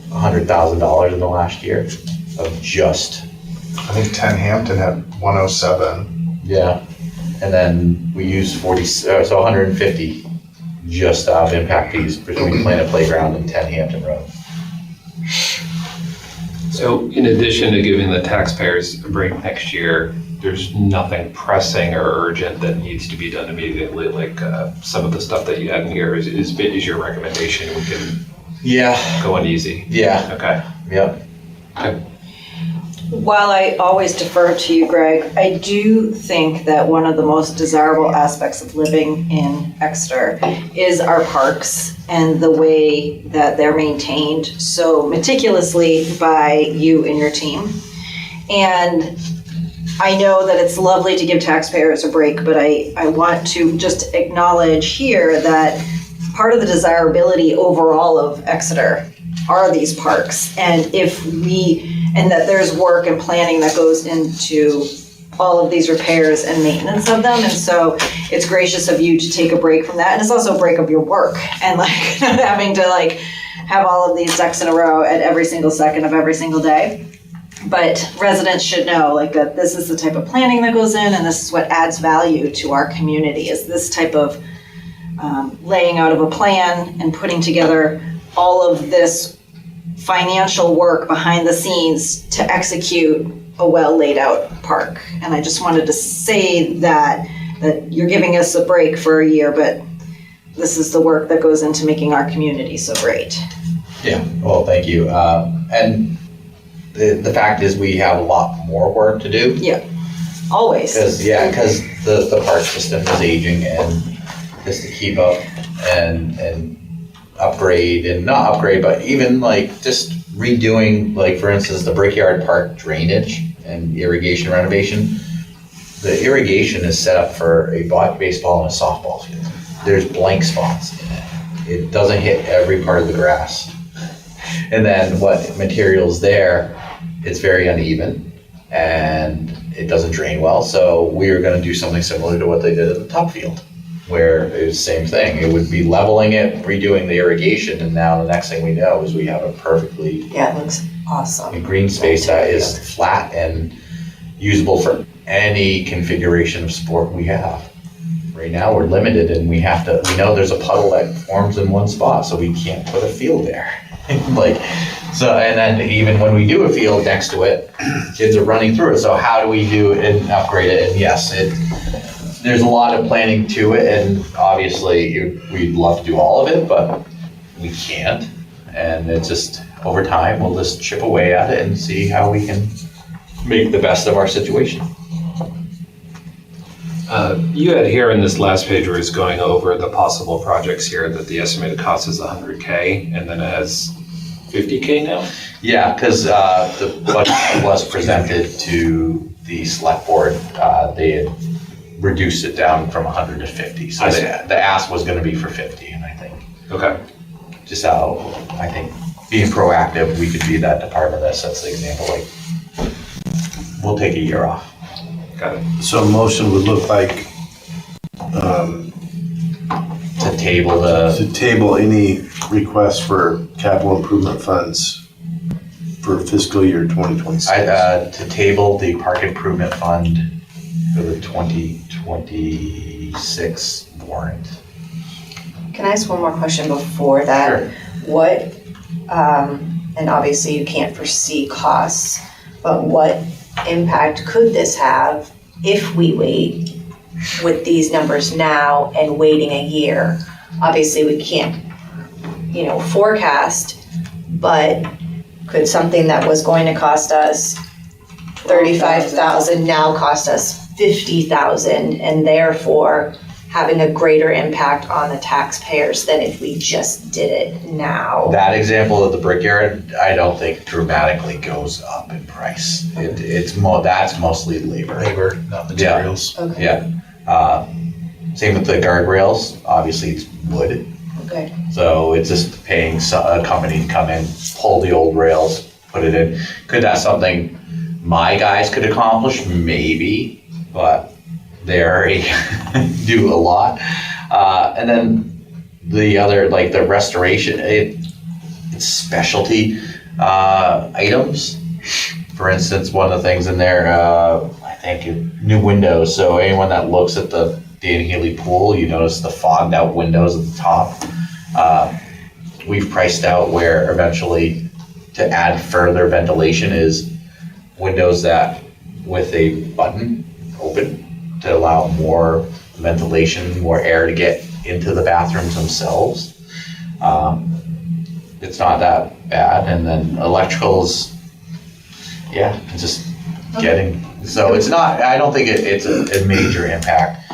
Speaker 1: $100,000 in the last year of just,
Speaker 4: I think 10 Hampton had 107.
Speaker 1: yeah. And then we use 150 just of impact fees between Planet Playground and 10 Hampton Road.
Speaker 2: So in addition to giving the taxpayers a break next year, there's nothing pressing or urgent that needs to be done immediately, like some of the stuff that you had in here is your recommendation. We can
Speaker 1: Yeah,
Speaker 2: go on easy.
Speaker 1: yeah,
Speaker 2: Okay.
Speaker 1: yep.
Speaker 5: While I always defer to you, Greg, I do think that one of the most desirable aspects of living in Exeter is our parks and the way that they're maintained so meticulously by you and your team. And I know that it's lovely to give taxpayers a break, but I want to just acknowledge here that part of the desirability overall of Exeter are these parks. And and that there's work and planning that goes into all of these repairs and maintenance of them. And so it's gracious of you to take a break from that. And it's also a break of your work and like not having to like have all of these ducks in a row at every single second of every single day. But residents should know like that this is the type of planning that goes in and this is what adds value to our community is this type of laying out of a plan and putting together all of this financial work behind the scenes to execute a well laid out park. And I just wanted to say that you're giving us a break for a year, but this is the work that goes into making our community so great.
Speaker 1: Yeah, well, thank you. And the fact is we have a lot more work to do.
Speaker 5: Yeah, always.
Speaker 1: Because the park system is aging and just to keep up and upgrade and not upgrade, but even like just redoing, like for instance, the Brickyard Park drainage and irrigation renovation. The irrigation is set up for a baseball and a softball field. There's blank spots in it. It doesn't hit every part of the grass. And then what material's there, it's very uneven and it doesn't drain well. So we are gonna do something similar to what they did at the top field, where it was the same thing. It would be leveling it, redoing the irrigation, and now the next thing we know is we have a perfectly
Speaker 8: Yeah, it looks awesome.
Speaker 1: green space that is flat and usable for any configuration of sport we have. Right now, we're limited and we know there's a puddle that forms in one spot, so we can't put a field there. And then even when we do a field next to it, kids are running through it. So how do we do it and upgrade it? And yes, there's a lot of planning to it, and obviously we'd love to do all of it, but we can't. And it's just over time, we'll just chip away at it and see how we can make the best of our situation.
Speaker 2: You had here in this last page where it's going over the possible projects here that the estimated cost is $100K and then it has $50K now?
Speaker 1: Yeah, because the budget was presented to the select board. They had reduced it down from 100 to 50. So the ask was going to be for 50, and I think
Speaker 2: Okay.
Speaker 1: just how I think being proactive, we could be that department that sets the example. Like, we'll take a year off.
Speaker 2: Got it.
Speaker 3: So a motion would look like
Speaker 1: To table the,
Speaker 3: to table any request for capital improvement funds for fiscal year 2026.
Speaker 1: to table the park improvement fund for the 2026 warrant.
Speaker 8: Can I ask one more question before that?
Speaker 1: Sure.
Speaker 8: What, and obviously you can't foresee costs, but what impact could this have if we wait with these numbers now and waiting a year? Obviously, we can't, forecast, but could something that was going to cost us $35,000 now cost us $50,000, and therefore having a greater impact on the taxpayers than if we just did it now.
Speaker 1: That example of the brickyard, I don't think dramatically goes up in price. That's mostly labor.
Speaker 7: Labor, not materials.
Speaker 8: Okay.
Speaker 1: Yeah. Same with the guardrails. Obviously, it's wood.
Speaker 8: Okay.
Speaker 1: So it's just paying a company to come in, pull the old rails, put it in. Could that something my guys could accomplish? Maybe, but they already do a lot. And then the other, like the restoration, it's specialty items. For instance, one of the things in there, I think new windows. So anyone that looks at the Dan Healy pool, you notice the fogged out windows at the top. We've priced out where eventually to add further ventilation is windows that with a button open to allow more ventilation, more air to get into the bathrooms themselves. It's not that bad. And then electricals, yeah, just getting, so it's not, I don't think it's a major impact.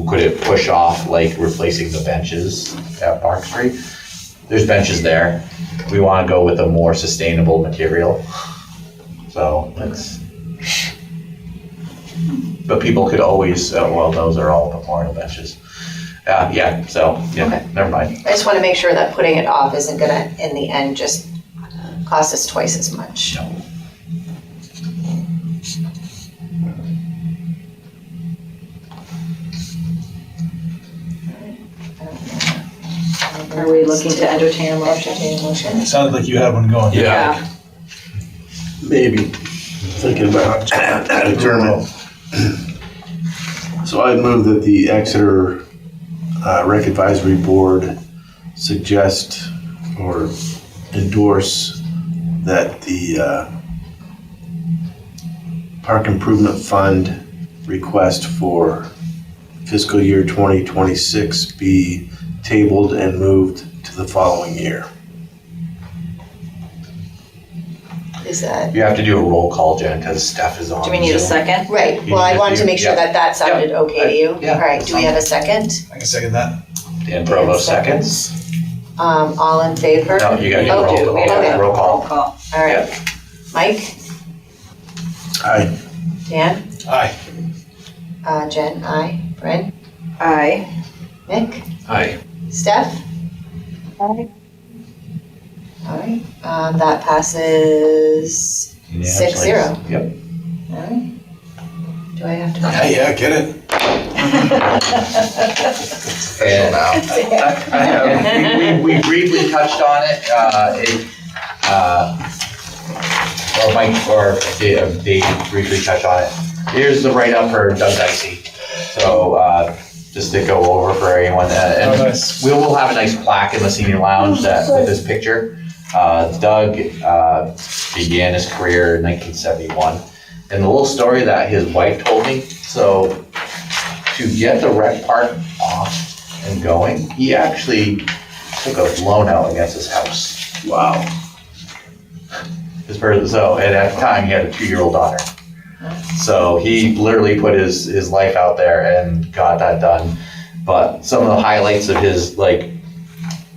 Speaker 1: Could it push off like replacing the benches at Park Street? There's benches there. We want to go with a more sustainable material. So it's, but people could always, well, those are all memorial benches. Yeah, so, yeah,
Speaker 8: Okay.
Speaker 1: never mind.
Speaker 8: I just want to make sure that putting it off isn't gonna, in the end, just cost us twice as much.
Speaker 1: No.
Speaker 5: Are we looking to entertain a motion?
Speaker 7: It sounded like you had one going.
Speaker 5: Yeah.
Speaker 3: Maybe, thinking about adjournment. So I'd move that the Exeter Rec Advisory Board suggest or endorse that the Park Improvement Fund request for fiscal year 2026 be tabled and moved to the following year.
Speaker 8: Is that,
Speaker 1: You have to do a roll call, Jen, because Steph is on.
Speaker 5: Do we need a
Speaker 1: Zoom.
Speaker 5: second?
Speaker 8: right,
Speaker 1: You
Speaker 8: well, I
Speaker 1: need to
Speaker 8: wanted to
Speaker 1: do-
Speaker 8: make sure
Speaker 1: yeah.
Speaker 8: that sounded okay to you.
Speaker 1: Yeah.
Speaker 8: All right, do we have a second?
Speaker 7: I can second that.
Speaker 1: Dan Provo seconds.
Speaker 8: All in favor?
Speaker 1: No, you gotta do
Speaker 8: Oh,
Speaker 1: a
Speaker 8: do we? Okay.
Speaker 1: roll call.
Speaker 5: Call.
Speaker 8: All right. Mike,
Speaker 3: Aye.
Speaker 8: Dan,
Speaker 7: Aye.
Speaker 8: Jen, aye. Brent,
Speaker 5: Aye.
Speaker 8: Nick,
Speaker 2: Aye.
Speaker 8: Steph? Aye. All right, that passes
Speaker 1: Unanimously.
Speaker 8: 6-0.
Speaker 1: Yep.
Speaker 8: All right. Do I have to?
Speaker 7: Yeah, get it.
Speaker 4: Official now.
Speaker 1: And we briefly touched on it, or Mike or Dave briefly touched on it. Here's the write-up for Doug Dicey. So, just to go over for anyone, and
Speaker 7: Oh, nice.
Speaker 1: we will have a nice plaque in the senior lounge that, with this picture. Doug began his career in 1971. And the little story that his wife told me, so to get the rec park off and going, he actually took a loan out against his house.
Speaker 3: Wow.
Speaker 1: So, and at the time, he had a 2-year-old daughter. So he literally put his life out there and got that done. But some of the highlights of his, like,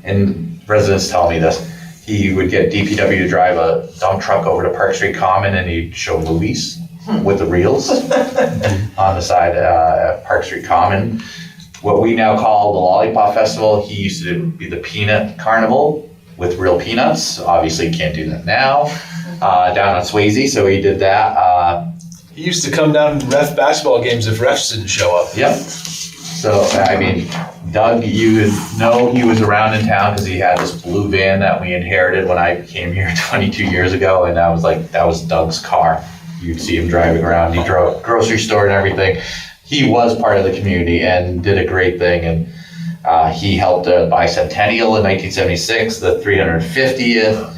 Speaker 1: and residents tell me this, he would get DPW to drive a dump truck over to Park Street Common and he'd show movies with the reels on the side at Park Street Common. What we now call the Lollipop Festival, he used to be the Peanut Carnival with real peanuts. Obviously can't do that now. Down on Swayze, so he did that.
Speaker 7: He used to come down and ref basketball games if refs didn't show up.
Speaker 1: Yep. So, I mean, Doug, you would know he was around in town because he had this blue van that we inherited when I came here 22 years ago, and that was Doug's car. You'd see him driving around. He drove grocery store and everything. He was part of the community and did a great thing. And he helped the bicentennial in 1976, the 350th.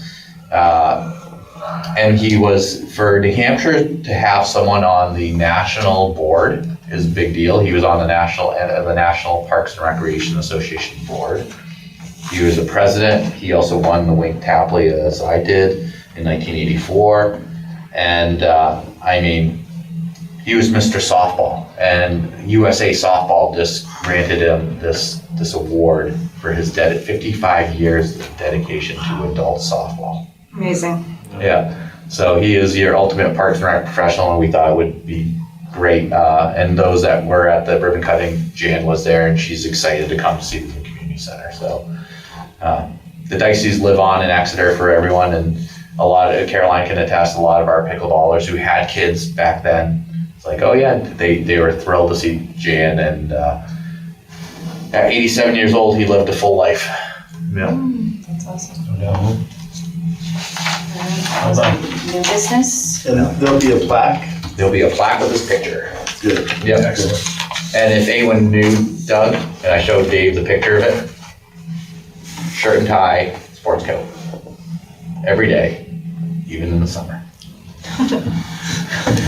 Speaker 1: And he was, for New Hampshire, to have someone on the national board is a big deal. He was on the National Parks and Recreation Association board. He was the president. He also won the Wink Tapley, as I did, in 1984. And I mean, he was Mr. Softball, and USA Softball just granted him this award for his 55 years of dedication to adult softball.
Speaker 5: Amazing.
Speaker 1: Yeah, so he is your ultimate Parks and Rec professional, and we thought it would be great. And those that were at the ribbon cutting, Jan was there, and she's excited to come see the new community center. So the Dicey's live on in Exeter for everyone, and a lot of Caroline can attest. A lot of our pickleballers who had kids back then, it's like, oh yeah, they were thrilled to see Jan, and at 87 years old, he lived a full life.
Speaker 3: Yeah.
Speaker 6: That's awesome. New business?
Speaker 3: And there'll be a plaque.
Speaker 1: There'll be a plaque with his picture.
Speaker 3: Good.
Speaker 1: Yep.
Speaker 7: Excellent.
Speaker 1: And if anyone knew Doug, and I showed Dave the picture of it, shirt and tie, sports coat, every day, even in the summer.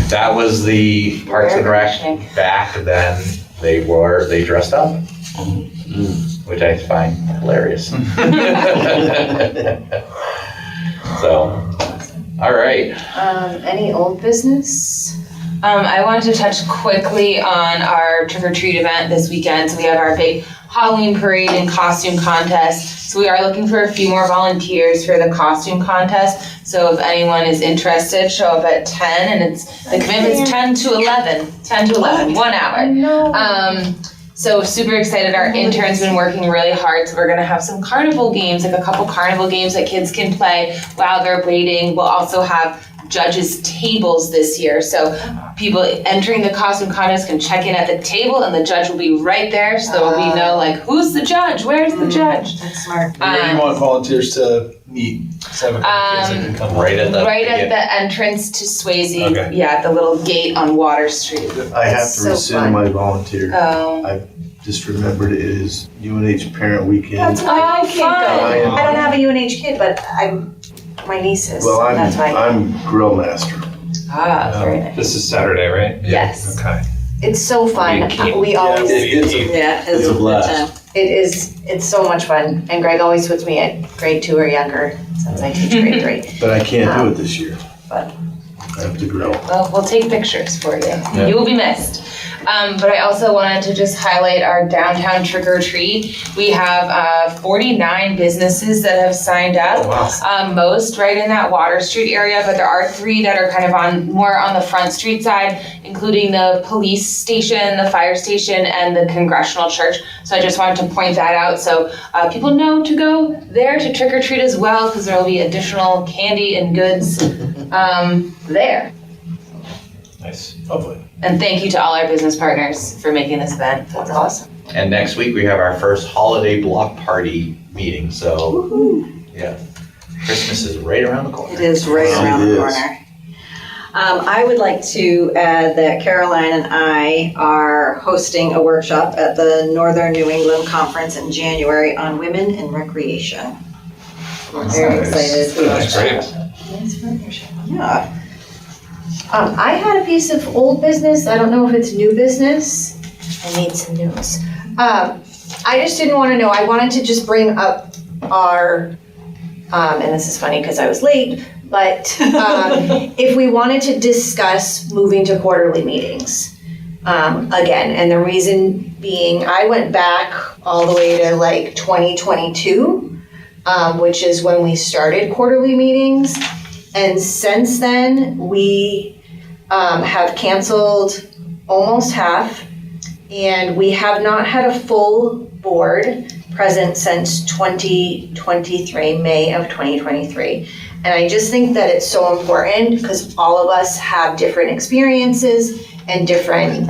Speaker 1: That was the Parks and Rec back then. They dressed up, which I find hilarious. So, all right.
Speaker 8: Any old business?
Speaker 6: I wanted to touch quickly on our trick or treat event this weekend. So we have our big Halloween parade and costume contest. So we are looking for a few more volunteers for the costume contest. So if anyone is interested, show up at 10, and the commitment's 10 to 11, 1 hour. So super excited. Our intern's been working really hard. So we're gonna have some carnival games, like a couple carnival games that kids can play while they're waiting. We'll also have judges' tables this year. So people entering the costume contest can check in at the table, and the judge will be right there. So we know, like, who's the judge? Where's the judge?
Speaker 5: That's smart.
Speaker 7: Where do you want volunteers to meet? Just have a couple kids that can come.
Speaker 1: Right at the
Speaker 6: the entrance to Swayze.
Speaker 7: Okay.
Speaker 6: Yeah, at the little gate on Water Street.
Speaker 3: I have
Speaker 8: It's
Speaker 3: to
Speaker 8: so
Speaker 3: rescind
Speaker 8: fun.
Speaker 3: my volunteer.
Speaker 6: Oh.
Speaker 3: I just remembered it is UNH Parent Weekend.
Speaker 8: That's why I can't
Speaker 6: fun.
Speaker 8: go. I don't have a UNH kid, but my nieces.
Speaker 3: Well,
Speaker 8: That's why.
Speaker 3: I'm grill master.
Speaker 6: Ah, very nice.
Speaker 2: This is Saturday, right?
Speaker 6: Yes.
Speaker 2: Okay.
Speaker 8: It's so fun. We always.
Speaker 3: It's a blast.
Speaker 8: It is. It's so much fun. And Greg always puts me at grade 2 or younger since I teach grade 3.
Speaker 3: But I can't do it this year.
Speaker 8: But-
Speaker 3: I have to grill.
Speaker 6: Well, we'll take pictures for you. You will be missed. But I also wanted to just highlight our downtown trick or treat. We have 49 businesses that have signed up.
Speaker 7: Oh, wow.
Speaker 6: Most right in that Water Street area, but there are 3 that are kind of more on the Front Street side, including the police station, the fire station, and the Congressional Church. So I just wanted to point that out so people know to go there to trick or treat as well, because there will be additional candy and goods there.
Speaker 7: Nice. Lovely.
Speaker 6: And thank you to all our business partners for making this event.
Speaker 8: That's awesome.
Speaker 1: And next week we have our first holiday block party meeting. So, yeah, Christmas is right around the corner.
Speaker 5: It is right around the corner. I would like to add that Caroline and I are hosting a workshop at the Northern New England Conference in January on women in recreation. We're very excited about
Speaker 2: That's
Speaker 5: that.
Speaker 2: great.
Speaker 8: Nice partnership.
Speaker 5: Yeah.
Speaker 8: I had a piece of old business. I don't know if it's new business. I need some news. I just didn't want to know. I wanted to just bring up our, and this is funny because I was late, but if we wanted to discuss moving to quarterly meetings again. And the reason being, I went back all the way to like 2022, which is when we started quarterly meetings. And since then, we have canceled almost half, and we have not had a full board present since 2023, May of 2023. And I just think that it's so important because all of us have different experiences and different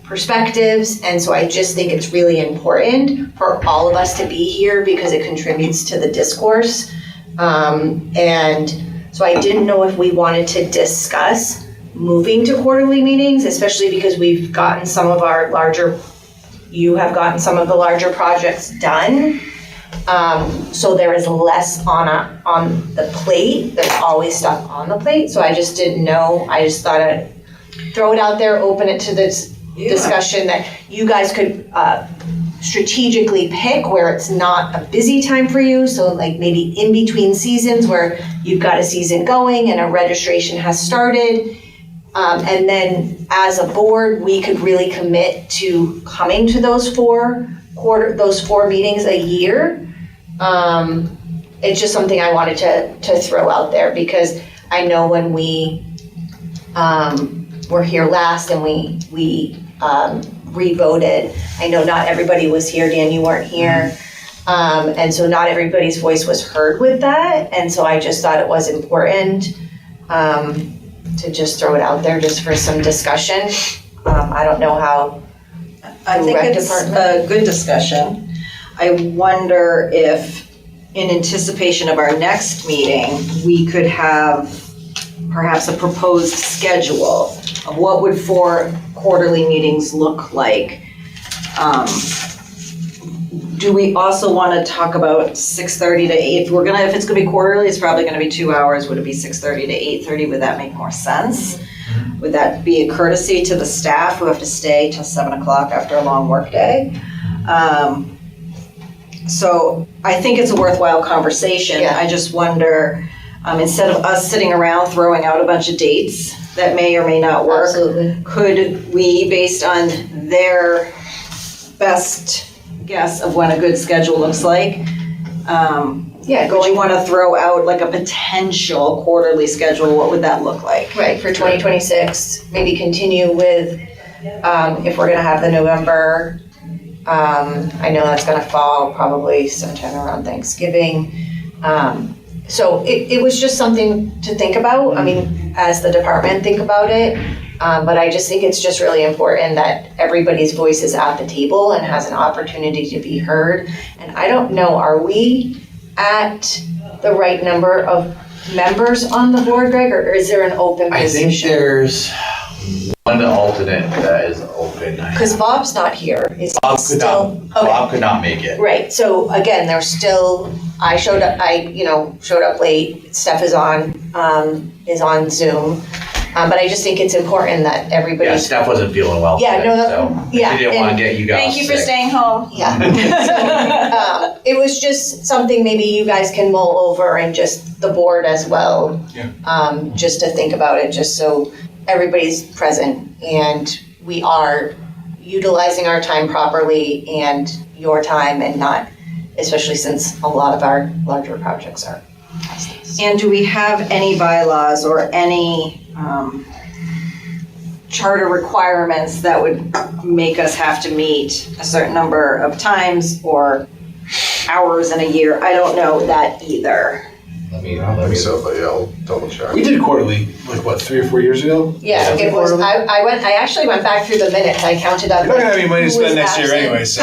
Speaker 8: perspectives. And so I just think it's really important for all of us to be here because it contributes to the discourse. And so I didn't know if we wanted to discuss moving to quarterly meetings, especially because we've gotten some of our you have gotten some of the larger projects done. So there is less on the plate. There's always stuff on the plate. So I just didn't know. I just thought I'd throw it out there, open it to this discussion that you guys could strategically pick where it's not a busy time for you. So like maybe in between seasons where you've got a season going and a registration has started, And then as a board, we could really commit to coming to those four meetings a year. It's just something I wanted to throw out there, because I know when we were here last and we re-voted, I know not everybody was here. Dan, you weren't here. And so not everybody's voice was heard with that. And so I just thought it was important to just throw it out there just for some discussion. I don't know how.
Speaker 5: I think
Speaker 8: Rec
Speaker 5: it's
Speaker 8: department.
Speaker 5: a good discussion. I wonder if, in anticipation of our next meeting, we could have perhaps a proposed schedule of what would 4 quarterly meetings look like. Do we also want to talk about 6:30 to 8? If it's gonna be quarterly, it's probably gonna be 2 hours. Would it be 6:30 to 8:30? Would that make more sense? Would that be a courtesy to the staff who have to stay till 7 o'clock after a long workday? So I think it's a worthwhile conversation.
Speaker 8: Yeah.
Speaker 5: I just wonder, instead of us sitting around throwing out a bunch of dates that may or may not work,
Speaker 8: Absolutely.
Speaker 5: could we, based on their best guess of when a good schedule looks like, would you want to throw out like a potential quarterly schedule? What would that look like?
Speaker 8: Right, for 2026, maybe continue with, if we're gonna have the November, I know that's gonna fall probably sometime around Thanksgiving. So it was just something to think about, I mean, as the department think about it. But I just think it's just really important that everybody's voice is at the table and has an opportunity to be heard. And I don't know, are we at the right number of members on the board, Greg, or is there an open
Speaker 1: I think
Speaker 8: position?
Speaker 1: there's one alternate that is open.
Speaker 8: Because Bob's not here, is he
Speaker 1: Bob could
Speaker 8: still?
Speaker 1: not, Bob could not make it.
Speaker 8: Right, so again, there's still, I showed up late, Steph is on Zoom. But I just think it's important that
Speaker 1: Yeah,
Speaker 8: everybody,
Speaker 1: Steph wasn't feeling well
Speaker 8: Yeah,
Speaker 1: today,
Speaker 8: no,
Speaker 1: so
Speaker 8: yeah,
Speaker 1: she didn't want to
Speaker 8: and
Speaker 1: get you guys
Speaker 5: Thank you for
Speaker 1: sick.
Speaker 5: staying home.
Speaker 8: yeah. So, it was just something maybe you guys can mull over, and just the board as well.
Speaker 7: Yeah.
Speaker 8: Just to think about it, just so everybody's present and we are utilizing our time properly and your time, and not, especially since a lot of our larger projects are.
Speaker 5: And do we have any bylaws or any charter requirements that would make us have to meet a certain number of times or hours in a year? I don't know that either.
Speaker 1: Let me,
Speaker 4: I don't think so, but yeah, I'll double check.
Speaker 7: We did quarterly, like what, 3 or 4 years ago?
Speaker 8: Yeah, it was, I actually went back through the minutes, I counted up.
Speaker 7: You're not gonna have any money to
Speaker 8: who was
Speaker 7: spend next year
Speaker 8: absent.
Speaker 7: anyway, so.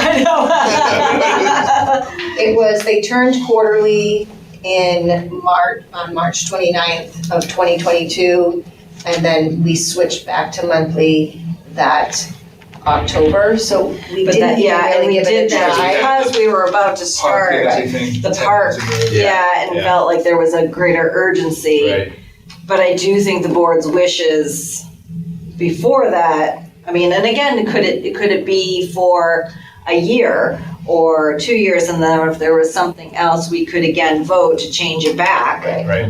Speaker 8: It was, they turned quarterly in on March 29th of 2022, and then we switched back to monthly that October, so we
Speaker 5: But
Speaker 8: didn't
Speaker 5: that,
Speaker 8: even
Speaker 5: yeah, and
Speaker 8: really
Speaker 5: we
Speaker 8: give it
Speaker 5: did
Speaker 8: a try.
Speaker 5: that because we were about to start the park. Yeah, and
Speaker 7: Yeah.
Speaker 5: felt like there was a greater urgency.
Speaker 7: Right.
Speaker 5: But I do think the board's wishes before that, I mean, and again, could it be for a year or 2 years, and then if there was something else, we could again vote to change it back.
Speaker 7: Right,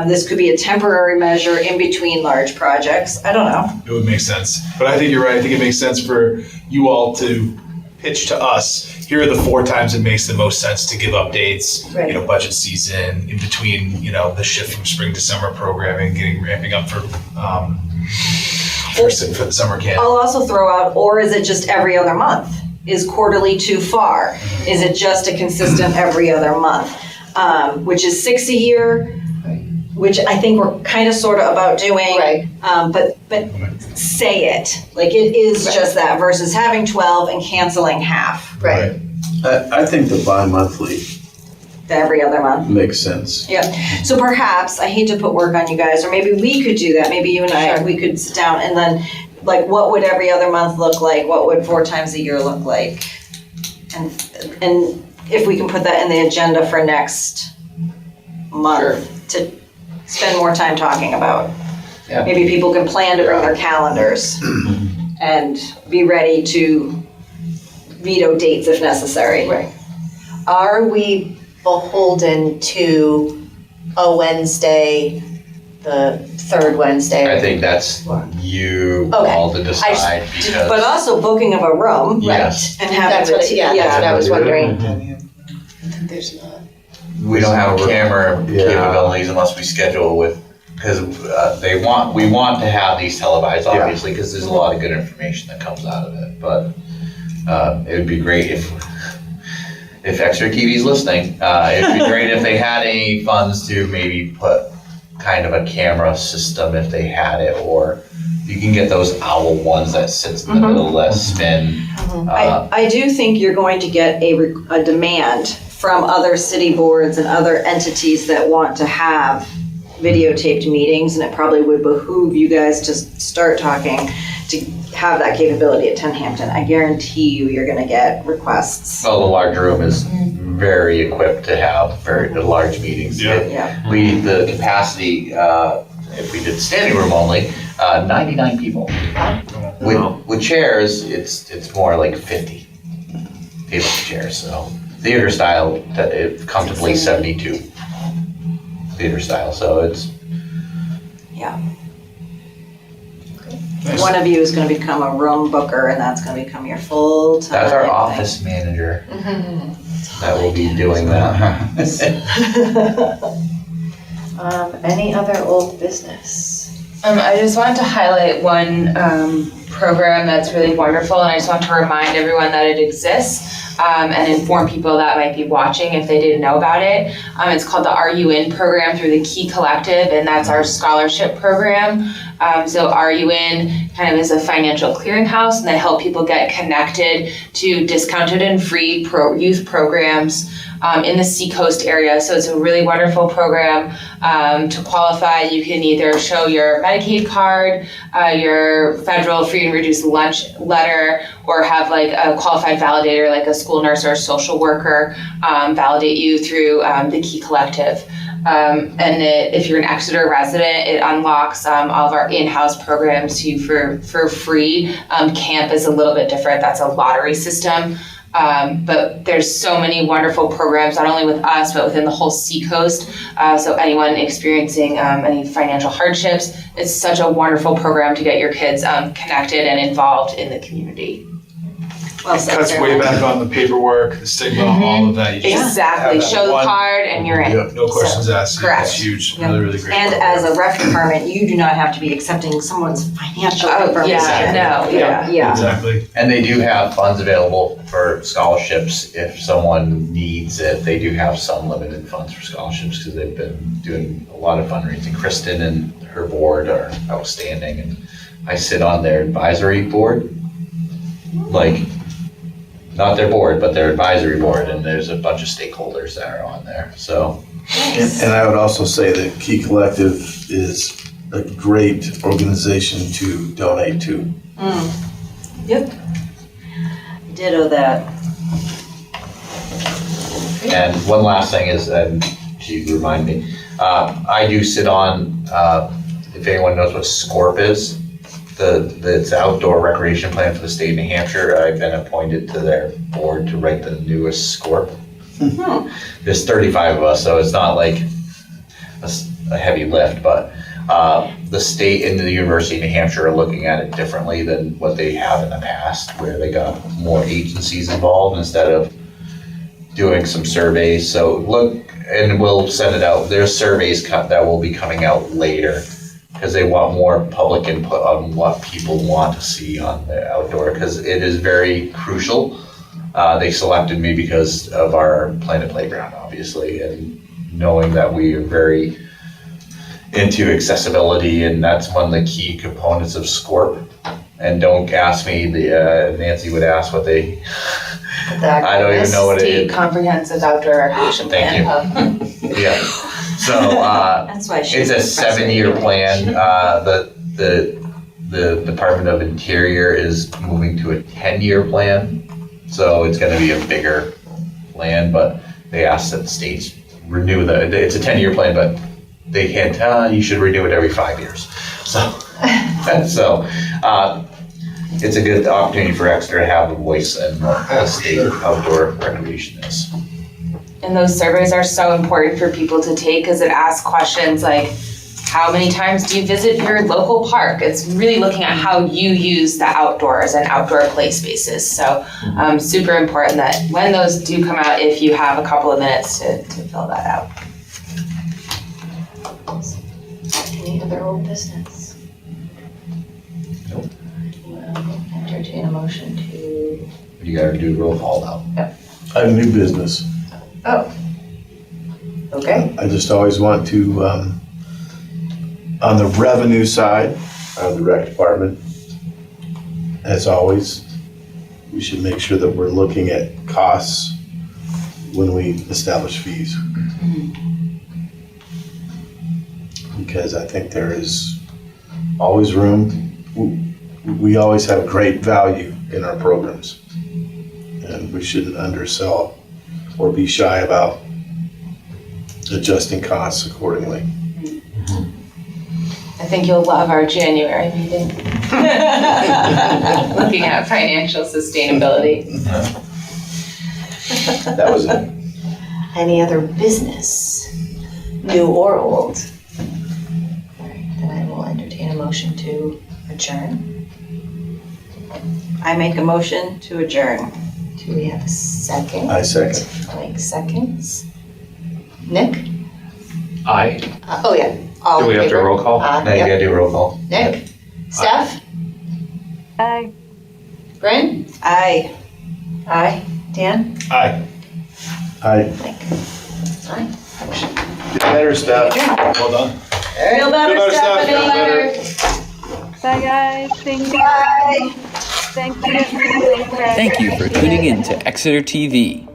Speaker 5: This could be a temporary measure in between large projects. I don't know.
Speaker 7: it would make sense. But I think you're right, I think it makes sense for you all to pitch to us, here are the 4 times it makes the most sense to give updates,
Speaker 8: Right.
Speaker 7: budget season, in between, the shift from spring to summer programming, ramping up for the summer camp.
Speaker 5: I'll also throw out, or is it just every other month? Is quarterly too far? Is it just a consistent every other month? Which is 6 a year, which I think we're kind of sort of about doing.
Speaker 8: Right.
Speaker 5: But say it, like it is
Speaker 8: Right.
Speaker 5: just that versus having 12 and canceling half
Speaker 8: Right,
Speaker 3: I think the bi-monthly
Speaker 5: to every other month.
Speaker 3: makes sense.
Speaker 5: Yeah, so perhaps, I hate to put work on you guys, or maybe we could do that, maybe you and I,
Speaker 8: Sure.
Speaker 5: we could sit down and then, like, what would every other month look like? What would 4 times a year look like? And if we can put that in the agenda for next month to spend more time talking about.
Speaker 2: Yeah.
Speaker 5: Maybe people can plan to bring their calendars and be ready to veto dates if necessary.
Speaker 8: right. Are we beholden to a Wednesday the third Wednesday.
Speaker 1: I think that's you
Speaker 8: Okay.
Speaker 1: all to decide
Speaker 5: But
Speaker 1: because,
Speaker 5: also booking of a room.
Speaker 1: yes,
Speaker 5: And having
Speaker 8: That's what, that's what I was wondering.
Speaker 6: I think there's not.
Speaker 1: we don't have camera
Speaker 3: Yeah.
Speaker 1: capabilities unless we schedule with, because we want to have these televised, obviously, because there's a lot of good information that comes out of it, but it would be great if Exeter TV's listening, it'd be great if they had any funds to maybe put kind of a camera system if they had it, or you can get those owl ones that sits in the middle that spin.
Speaker 5: I do think you're going to get a demand from other city boards and other entities that want to have videotaped meetings, and it probably would behoove you guys to start talking to have that capability at 10 Hampton. I guarantee you're gonna get requests.
Speaker 1: Well, the large room is very equipped to have very large meetings.
Speaker 7: Yeah.
Speaker 5: Yeah.
Speaker 1: The capacity, if we did standing room only, 99 people. With chairs, it's more like 50 table chairs, so theater style, it comfortably 72 theater style, so it's,
Speaker 7: Nice.
Speaker 5: One of you is gonna become a room booker, and that's gonna become your full-time
Speaker 1: that's our
Speaker 5: thing.
Speaker 1: office manager that will be doing that.
Speaker 8: Any other old business?
Speaker 6: I just wanted to highlight one program that's really wonderful, and I just want to remind everyone that it exists and inform people that might be watching if they didn't know about it. It's called the Are You In program through the Key Collective, and that's our scholarship program. So Are You In kind of is a financial clearinghouse, and they help people get connected to discounted and free youth programs in the Seacoast area. So it's a really wonderful program. To qualify, you can either show your Medicaid card, your federal free and reduced lunch letter, or have like a qualified validator like a school nurse or a social worker validate you through the Key Collective. If you're an Exeter resident, it unlocks all of our in-house programs to you for free. Camp is a little bit different. That's a lottery system. But there's so many wonderful programs, not only with us, but within the whole Seacoast. So anyone experiencing any financial hardships, it's such a wonderful program to get your kids connected and involved in the community.
Speaker 5: Well said,
Speaker 7: Cuts
Speaker 5: Sarah.
Speaker 7: way back on the paperwork, the stigma, all of that. You just
Speaker 6: Exactly.
Speaker 7: have that
Speaker 6: Show the
Speaker 7: one-
Speaker 6: card and you're in.
Speaker 7: Yep, no questions asked.
Speaker 6: correct.
Speaker 7: It's huge.
Speaker 5: Yep.
Speaker 7: Really, really great.
Speaker 5: And
Speaker 7: program.
Speaker 5: as a rec department, you do not have to be accepting someone's financial
Speaker 6: Oh,
Speaker 5: information.
Speaker 6: yeah, no, yeah.
Speaker 5: Yeah.
Speaker 7: Exactly.
Speaker 1: And they do have funds available for scholarships if someone needs it. They do have some limited funds for scholarships because they've been doing a lot of fundraising. Kristen and her board are outstanding, and I sit on their advisory board. Like, not their board, but their advisory board, and there's a bunch of stakeholders that are on there, so.
Speaker 3: And I would also say that Key Collective is a great organization to donate to.
Speaker 5: Yep. Ditto that.
Speaker 1: And one last thing is, and she remind me, I do sit on, if anyone knows what SCORP is, it's the outdoor recreation plan for the state of New Hampshire. I've been appointed to their board to write the newest SCORP. There's 35 of us, so it's not like a heavy lift, but the state and the University of New Hampshire are looking at it differently than what they have in the past, where they got more agencies involved instead of doing some surveys. So look, and we'll send it out. There's surveys that will be coming out later because they want more public input on what people want to see on the outdoor, because it is very crucial. They selected me because of our Planet Playground, obviously, and knowing that we are very into accessibility, and that's one of the key components of SCORP. And don't ask me, Nancy would ask what they, I don't even know what it
Speaker 6: State
Speaker 1: is.
Speaker 6: Comprehensive Outdoor Recreation
Speaker 1: Thank
Speaker 6: Plan.
Speaker 1: Yeah, so,
Speaker 5: That's why she's.
Speaker 1: it's a 7-year plan. The Department of Interior is moving to a 10-year plan. So it's gonna be a bigger plan, but they asked that the states renew it's a 10-year plan, but they can't, you should renew it every 5 years. So, it's a good opportunity for Exeter to have a voice in what the state outdoor recreation is.
Speaker 6: And those surveys are so important for people to take because it asks questions like, how many times do you visit your local park? It's really looking at how you use the outdoors and outdoor play spaces. So super important that when those do come out, if you have a couple of minutes to fill that out.
Speaker 8: Any other old business?
Speaker 1: Nope.
Speaker 8: Entertain a motion to,
Speaker 1: You gotta do roll call now.
Speaker 3: I have new business.
Speaker 8: oh. Okay,
Speaker 3: I just always want to, on the revenue side of the rec department, as always, we should make sure that we're looking at costs when we establish fees. Because I think there is always room, we always have great value in our programs. And we shouldn't undersell or be shy about adjusting costs accordingly.
Speaker 6: I think you'll love our January meeting. Looking at financial sustainability.
Speaker 3: That was it.
Speaker 8: any other business, new or old? All right, then I will entertain a motion to adjourn.
Speaker 5: I make a motion to adjourn.
Speaker 8: Do we have a second?
Speaker 3: I second.
Speaker 8: Mike seconds. Nick?
Speaker 2: Aye.
Speaker 8: Oh, yeah. All
Speaker 2: Do we
Speaker 8: in
Speaker 2: have to
Speaker 8: favor?
Speaker 2: roll call?
Speaker 1: Now you
Speaker 8: Yep.
Speaker 1: gotta do roll call.
Speaker 8: Nick? Steph?
Speaker 9: Aye.
Speaker 8: Bryn?
Speaker 5: Aye.
Speaker 8: Aye. Dan?
Speaker 7: Aye.
Speaker 3: I
Speaker 8: Mike? Aye.
Speaker 3: get better stuff.
Speaker 7: Well done.
Speaker 5: Feel better,
Speaker 7: Feel better,
Speaker 5: Stephanie.
Speaker 7: Steph. Feel better.
Speaker 9: Bye, guys. Thank you.
Speaker 5: Bye.
Speaker 9: Thank you.
Speaker 10: Thank you for tuning in to Exeter TV.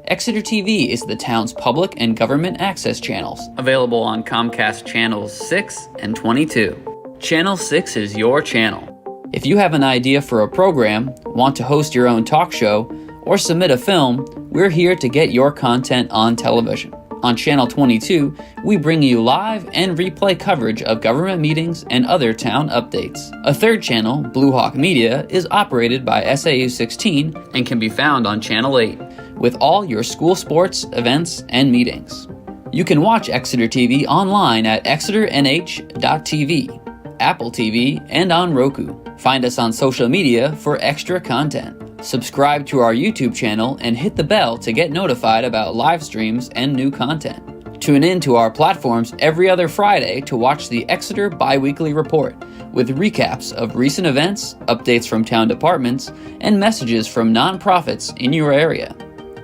Speaker 10: Exeter TV is the town's public and government access channels, available on Comcast channels 6 and 22. Channel 6 is your channel. If you have an idea for a program, want to host your own talk show, or submit a film, we're here to get your content on television. On Channel 22, we bring you live and replay coverage of government meetings and other town updates. A third channel, Blue Hawk Media, is operated by SAU 16 and can be found on Channel 8, with all your school sports, events, and meetings. You can watch Exeter TV online at exeternh.tv, Apple TV, and on Roku. Find us on social media for extra content. Subscribe to our YouTube channel and hit the bell to get notified about live streams and new content. Tune in to our platforms every other Friday to watch the Exeter Biweekly Report, with recaps of recent events, updates from town departments, and messages from nonprofits in your area.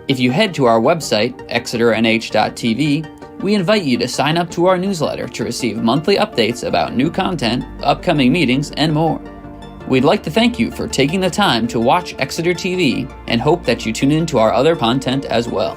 Speaker 10: If you head to our website, exeternh.tv, we invite you to sign up to our newsletter to receive monthly updates about new content, upcoming meetings, and more. We'd like to thank you for taking the time to watch Exeter TV and hope that you tune in to our other content as well.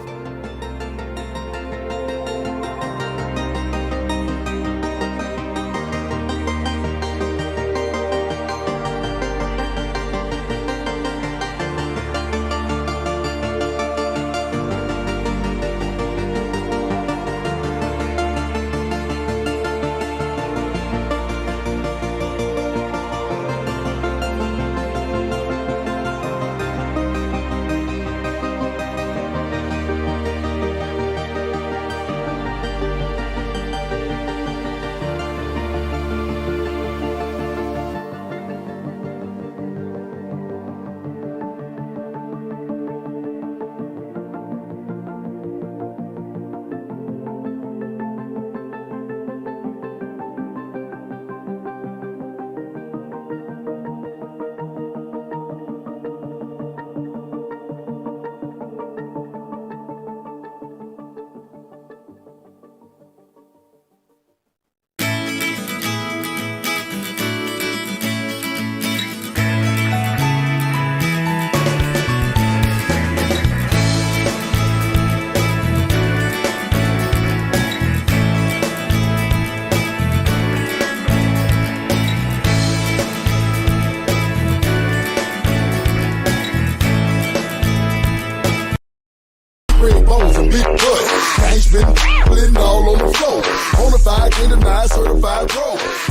Speaker 11: bones and big butt. Cash been splitting all on the floor. Bonafide, can't certified pro.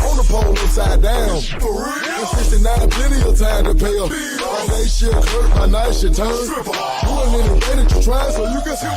Speaker 11: On the pole upside down. For real? In 69, plenty of time to pay up. All day shit hurt, my night shit turn. You ain't in the way that you try, so you can see.